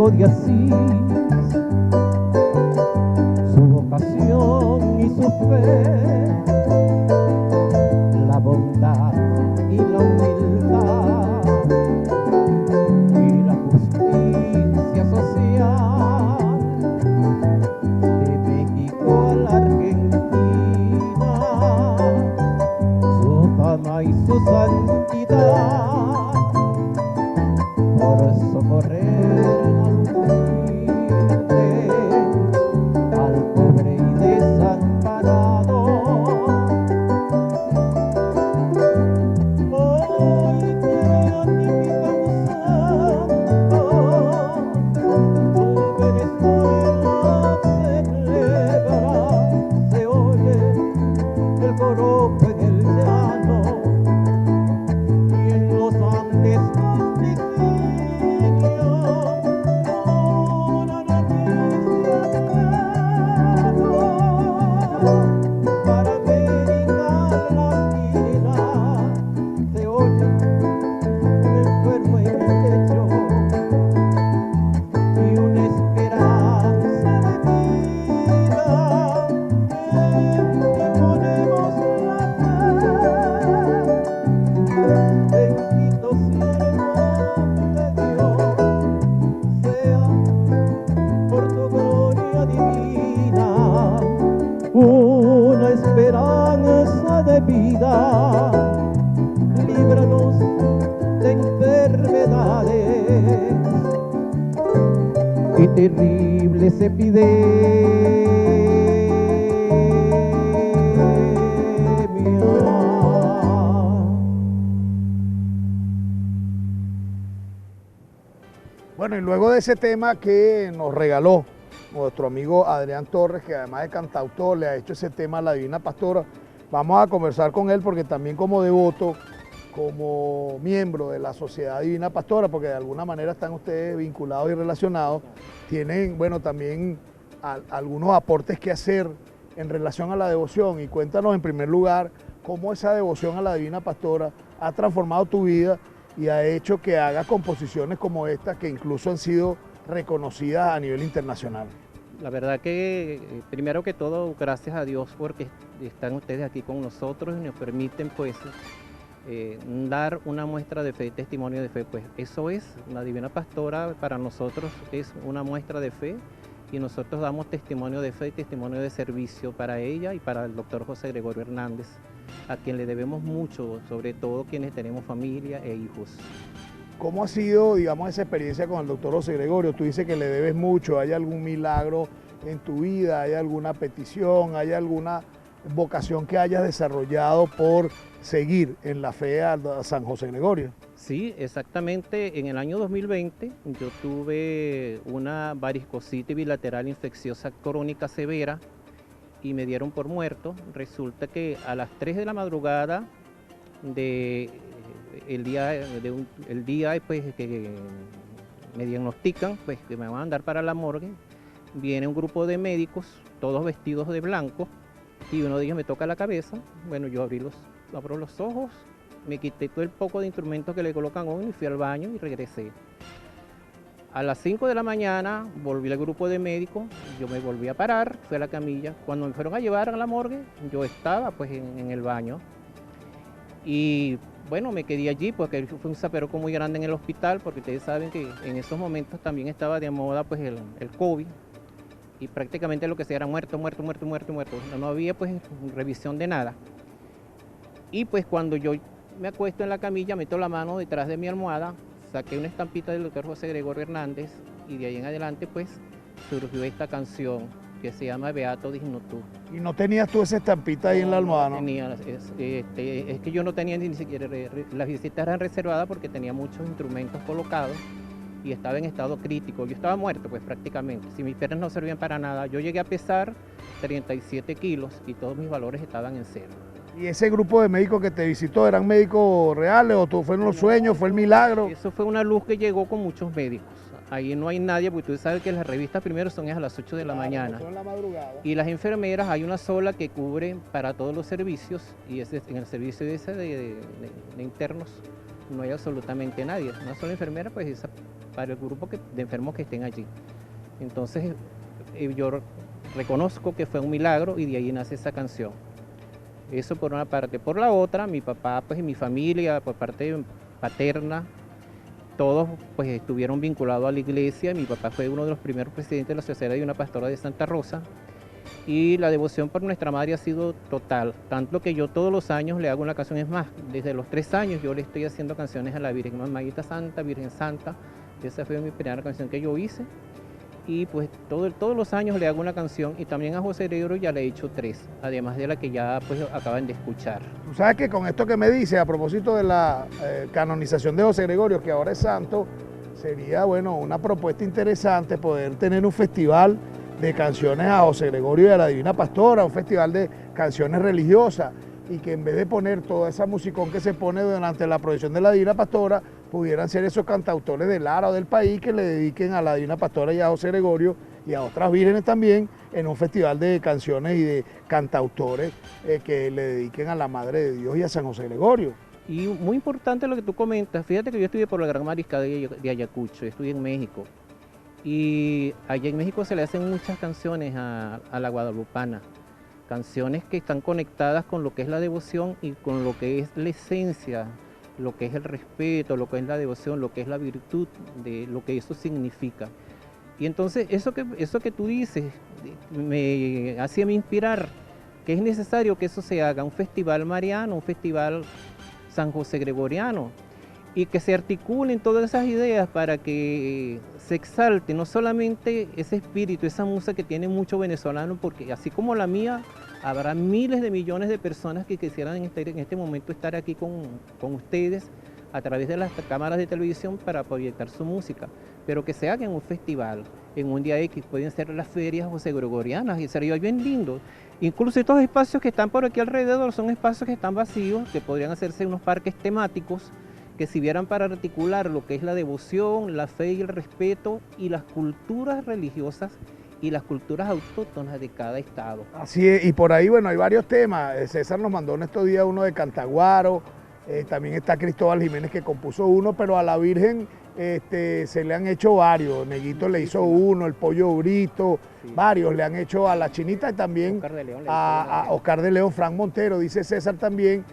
E: de Asís, su vocación y su fe, la bondad y la humildad y la justicia social, de México a la Argentina, su fama y su santidad, por socorrer al pobre y desamparado. Hoy te beatifican santo, tu Venezuela celebra, se oye el joropo en el llano y en los Andes para América Latina se oye un enfermo en el techo y una esperanza de vida, en ti ponemos la fe, bendito siervo de Dios sea por tu gloria divina una esperanza de vida, líbranos de enfermedades y terribles epidemias.
A: Bueno, y luego de ese tema que nos regaló nuestro amigo Adrián Torres, que además de cantautor le ha hecho ese tema a la Divina Pastora, vamos a conversar con él porque también como devoto, como miembro de la Sociedad Divina Pastora, porque de alguna manera están ustedes vinculados y relacionados, tienen, bueno, también algunos aportes que hacer en relación a la devoción. Y cuéntanos en primer lugar cómo esa devoción a la Divina Pastora ha transformado tu vida y ha hecho que hagas composiciones como esta, que incluso han sido reconocidas a nivel internacional.
F: La verdad que, primero que todo, gracias a Dios porque están ustedes aquí con nosotros y nos permiten pues dar una muestra de fe, testimonio de fe. Pues eso es, la Divina Pastora para nosotros es una muestra de fe y nosotros damos testimonio de fe y testimonio de servicio para ella y para el doctor José Gregorio Hernández, a quien le debemos mucho, sobre todo quienes tenemos familia e hijos.
A: ¿Cómo ha sido, digamos, esa experiencia con el doctor José Gregorio? Tú dices que le debes mucho, ¿hay algún milagro en tu vida? ¿Hay alguna petición? ¿Hay alguna vocación que hayas desarrollado por seguir en la fe a San José Gregorio?
F: Sí, exactamente. En el año 2020 yo tuve una varicositis bilateral infecciosa crónica severa y me dieron por muerto. Resulta que a las 3 de la madrugada el día pues, que me diagnostican, pues que me van a mandar para la morgue, viene un grupo de médicos, todos vestidos de blanco, y uno de ellos me toca la cabeza. Bueno, yo abro los ojos, me quité todo el poco de instrumentos que le colocan a uno y fui al baño y regresé. A las 5 de la mañana volví al grupo de médicos, yo me volví a parar, fui a la camilla. Cuando me fueron a llevar a la morgue, yo estaba pues en el baño. Y bueno, me quedé allí porque fue un zaperoco muy grande en el hospital, porque ustedes saben que en esos momentos también estaba de moda pues el COVID. Y prácticamente lo que sea era muerto. No había pues revisión de nada. Y pues cuando yo me acuesto en la camilla, meto la mano detrás de mi almohada, saqué una estampita del doctor José Gregorio Hernández y de ahí en adelante pues surgió esta canción que se llama Beato Digno Tú.
A: ¿Y no tenías tú esa estampita ahí en la almohada?
F: No tenía, es que yo no tenía ni siquiera, las visitas eran reservadas porque tenía muchos instrumentos colocados y estaba en estado crítico. Yo estaba muerto pues prácticamente, si mis piernas no servían para nada. Yo llegué a pesar 37 kilos y todos mis valores estaban en cero.
A: ¿Y ese grupo de médicos que te visitó eran médicos reales o tú fueron los sueños, fue el milagro?
F: Eso fue una luz que llegó con muchos médicos. Ahí no hay nadie, porque tú sabes que las revistas primero son a las 8 de la mañana.
A: Son la madrugada.
F: Y las enfermeras, hay una sola que cubre para todos los servicios, y en el servicio de internos no hay absolutamente nadie. Una sola enfermera, pues esa para el grupo de enfermos que estén allí. Entonces yo reconozco que fue un milagro y de ahí nace esa canción. Eso por una parte. Por la otra, mi papá pues, y mi familia, por parte paterna, todos pues, estuvieron vinculados a la iglesia. Mi papá fue uno de los primeros presidentes de la Sociedad de una Pastora de Santa Rosa. Y la devoción por nuestra madre ha sido total. Tanto que yo todos los años le hago una canción. Es más, desde los 3 años yo le estoy haciendo canciones a la Virgen Mamadita Santa, Virgen Santa. Esa fue mi primera canción que yo hice. Y pues todos los años le hago una canción y también a José Gregorio ya le he hecho 3, además de la que ya pues acaban de escuchar.
A: Tú sabes que con esto que me dice a propósito de la canonización de José Gregorio, que ahora es santo, sería bueno una propuesta interesante poder tener un festival de canciones a José Gregorio y a la Divina Pastora, un festival de canciones religiosas, y que en vez de poner toda esa musicón que se pone durante la procesión de la Divina Pastora, pudieran ser esos cantautores del Lara o del país que le dediquen a la Divina Pastora y a José Gregorio y a otras vírgenes también en un festival de canciones y de cantautores que le dediquen a la Madre de Dios y a San José Gregorio.
F: Y muy importante lo que tú comentas, fíjate que yo estudié por la Gran Mariscal de Ayacucho, estudié en México. Y allá en México se le hacen muchas canciones a la guadalupana, canciones que están conectadas con lo que es la devoción y con lo que es la esencia, lo que es el respeto, lo que es la devoción, lo que es la virtud, de lo que eso significa. Y entonces eso que tú dices me hacía inspirar que es necesario que eso se haga, un festival mariano, un festival San José Gregoriano, y que se articulen todas esas ideas para que se exalte no solamente ese espíritu, esa musa que tiene mucho venezolano, porque así como la mía, habrá miles de millones de personas que quisieran en este momento estar aquí con ustedes a través de las cámaras de televisión para proyectar su música, pero que se haga en un festival, en un día X, pueden ser las ferias José Gregorianas y sería bien lindo. Incluso estos espacios que están por aquí alrededor son espacios que están vacíos, que podrían hacerse unos parques temáticos que sirvieran para articular lo que es la devoción, la fe y el respeto y las culturas religiosas y las culturas autóctonas de cada estado.
A: Así es, y por ahí, bueno, hay varios temas. César nos mandó en estos días uno de Cantaguaro, también está Cristóbal Jiménez que compuso uno, pero a la Virgen se le han hecho varios. Neguito le hizo uno, el Pollo Brito, varios le han hecho a la Chinita y también
F: Oscar de León
A: a Oscar de León, Frank Montero, dice César también,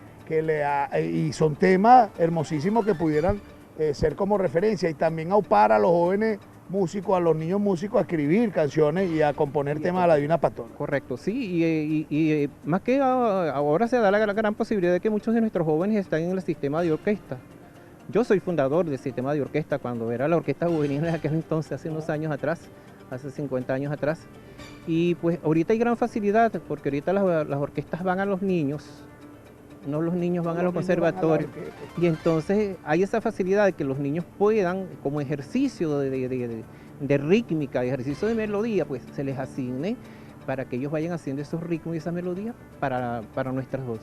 A: y son temas hermosísimos que pudieran ser como referencia, y también aupar a los jóvenes músicos, a los niños músicos a escribir canciones y a componer temas de la Divina Pastora.
F: Correcto, sí, y más que ahora se da la gran posibilidad de que muchos de nuestros jóvenes están en el sistema de orquesta. Yo soy fundador del sistema de orquesta cuando era la orquesta juvenil en aquel entonces, hace unos años atrás, hace 50 años atrás, y pues ahorita hay gran facilidad porque ahorita las orquestas van a los niños, no los niños van a los conservatorios, y entonces hay esa facilidad de que los niños puedan, como ejercicio de rítmica, ejercicio de melodía, pues se les asigne para que ellos vayan haciendo esos ritmos y esas melodías para nuestros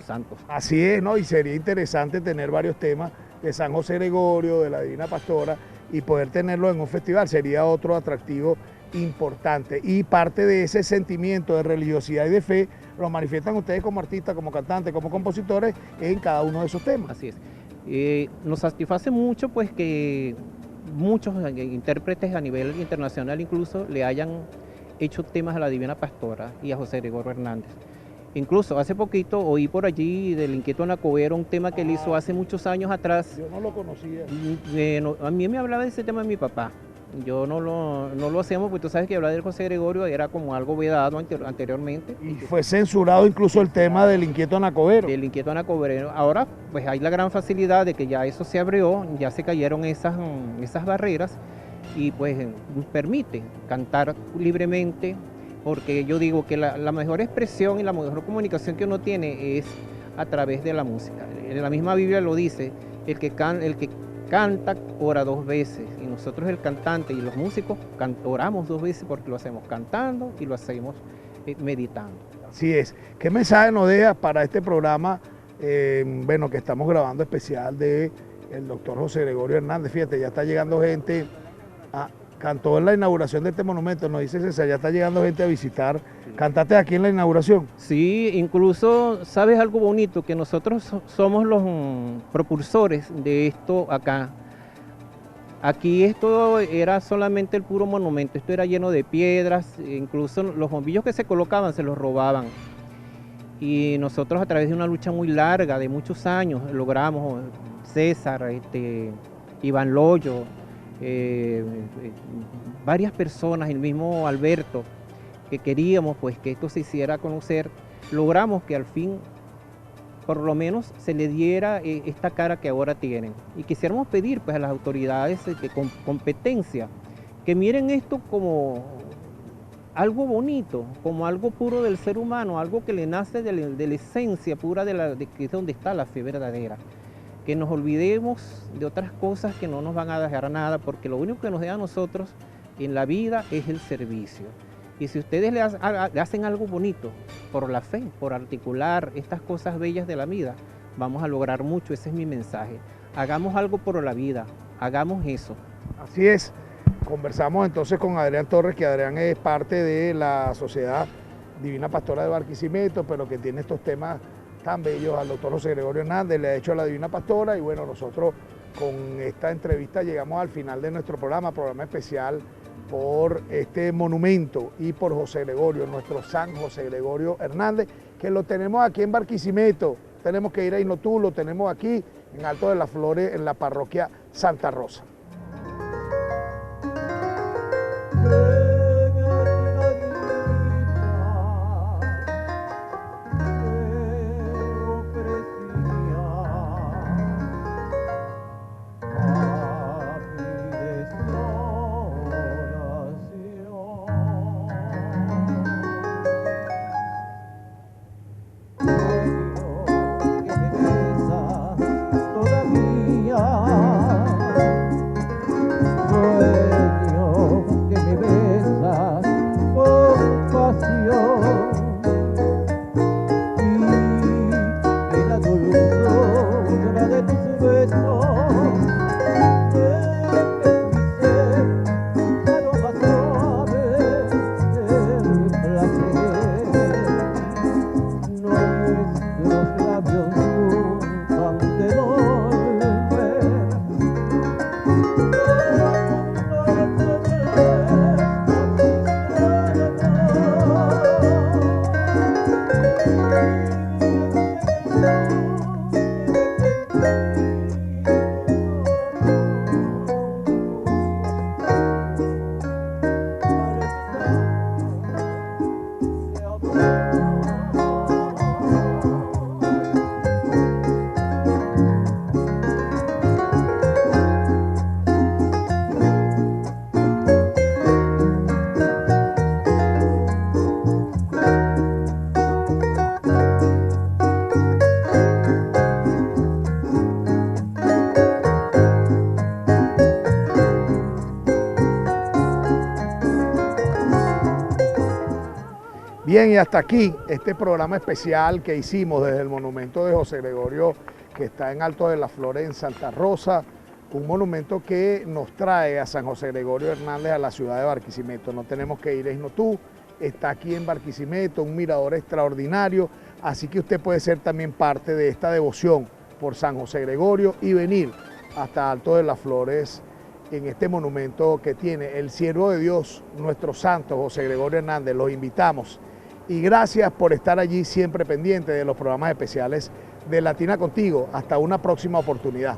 F: santos.
A: Así es, ¿no? Y sería interesante tener varios temas de San José Gregorio, de la Divina Pastora, y poder tenerlo en un festival sería otro atractivo importante, y parte de ese sentimiento de religiosidad y de fe lo manifiestan ustedes como artistas, como cantantes, como compositores en cada uno de esos temas.
F: Así es. Nos satisface mucho pues que muchos intérpretes a nivel internacional incluso le hayan hecho temas a la Divina Pastora y a José Gregorio Hernández. Incluso hace poquito oí por allí del Inquieto Anacobero un tema que él hizo hace muchos años atrás.
A: Yo no lo conocía.
F: A mí me hablaba de ese tema mi papá. Yo no lo hacíamos porque tú sabes que hablar del José Gregorio era como algo vedado anteriormente.
A: Y fue censurado incluso el tema del Inquieto Anacobero.
F: Del Inquieto Anacobero. Ahora pues hay la gran facilidad de que ya eso se abrió, ya se cayeron esas barreras y pues permite cantar libremente, porque yo digo que la mejor expresión y la mejor comunicación que uno tiene es a través de la música. En la misma Biblia lo dice, el que canta ora dos veces, y nosotros el cantante y los músicos oramos dos veces porque lo hacemos cantando y lo hacemos meditando.
A: Así es. ¿Qué mensaje nos deja para este programa, bueno, que estamos grabando especial de el doctor José Gregorio Hernández? Fíjate, ya está llegando gente, cantó en la inauguración de este monumento, nos dice César, ya está llegando gente a visitar. ¿Cantaste aquí en la inauguración?
F: Sí, incluso, ¿sabes algo bonito? Que nosotros somos los propulsores de esto acá. Aquí esto era solamente el puro monumento, esto era lleno de piedras, incluso los bombillos que se colocaban se los robaban. Y nosotros a través de una lucha muy larga, de muchos años, logramos, César, Iván Loyo, varias personas, el mismo Alberto, que queríamos pues que esto se hiciera conocer, logramos que al fin por lo menos se le diera esta cara que ahora tienen. Y quisiéramos pedir pues a las autoridades con competencia que miren esto como algo bonito, como algo puro del ser humano, algo que le nace de la esencia pura de que es donde está la fe verdadera. Que nos olvidemos de otras cosas que no nos van a dejar nada, porque lo único que nos deja a nosotros en la vida es el servicio. Y si ustedes le hacen algo bonito por la fe, por articular estas cosas bellas de la vida, vamos a lograr mucho. Ese es mi mensaje. Hagamos algo por la vida, hagamos eso.
A: Así es. Conversamos entonces con Adrián Torres, que Adrián es parte de la Sociedad Divina Pastora de Barquisimeto, pero que tiene estos temas tan bellos al doctor José Gregorio Hernández, le ha hecho a la Divina Pastora, y bueno, nosotros con esta entrevista llegamos al final de nuestro programa especial por este monumento y por José Gregorio, nuestro San José Gregorio Hernández, que lo tenemos aquí en Barquisimeto. Tenemos que ir a Inotú, lo tenemos aquí en Alto de las Flores, en la parroquia Santa Rosa. Bien, y hasta aquí este programa especial que hicimos desde el monumento de José Gregorio, que está en Alto de las Flores, en Santa Rosa, un monumento que nos trae a San José Gregorio Hernández a la ciudad de Barquisimeto. No tenemos que ir a Isnotú, está aquí en Barquisimeto, un mirador extraordinario, así que usted puede ser también parte de esta devoción por San José Gregorio y venir hasta Alto de las Flores en este monumento que tiene el siervo de Dios, nuestro santo José Gregorio Hernández. Los invitamos y gracias por estar allí siempre pendiente de los programas especiales de Latina Contigo. Hasta una próxima oportunidad.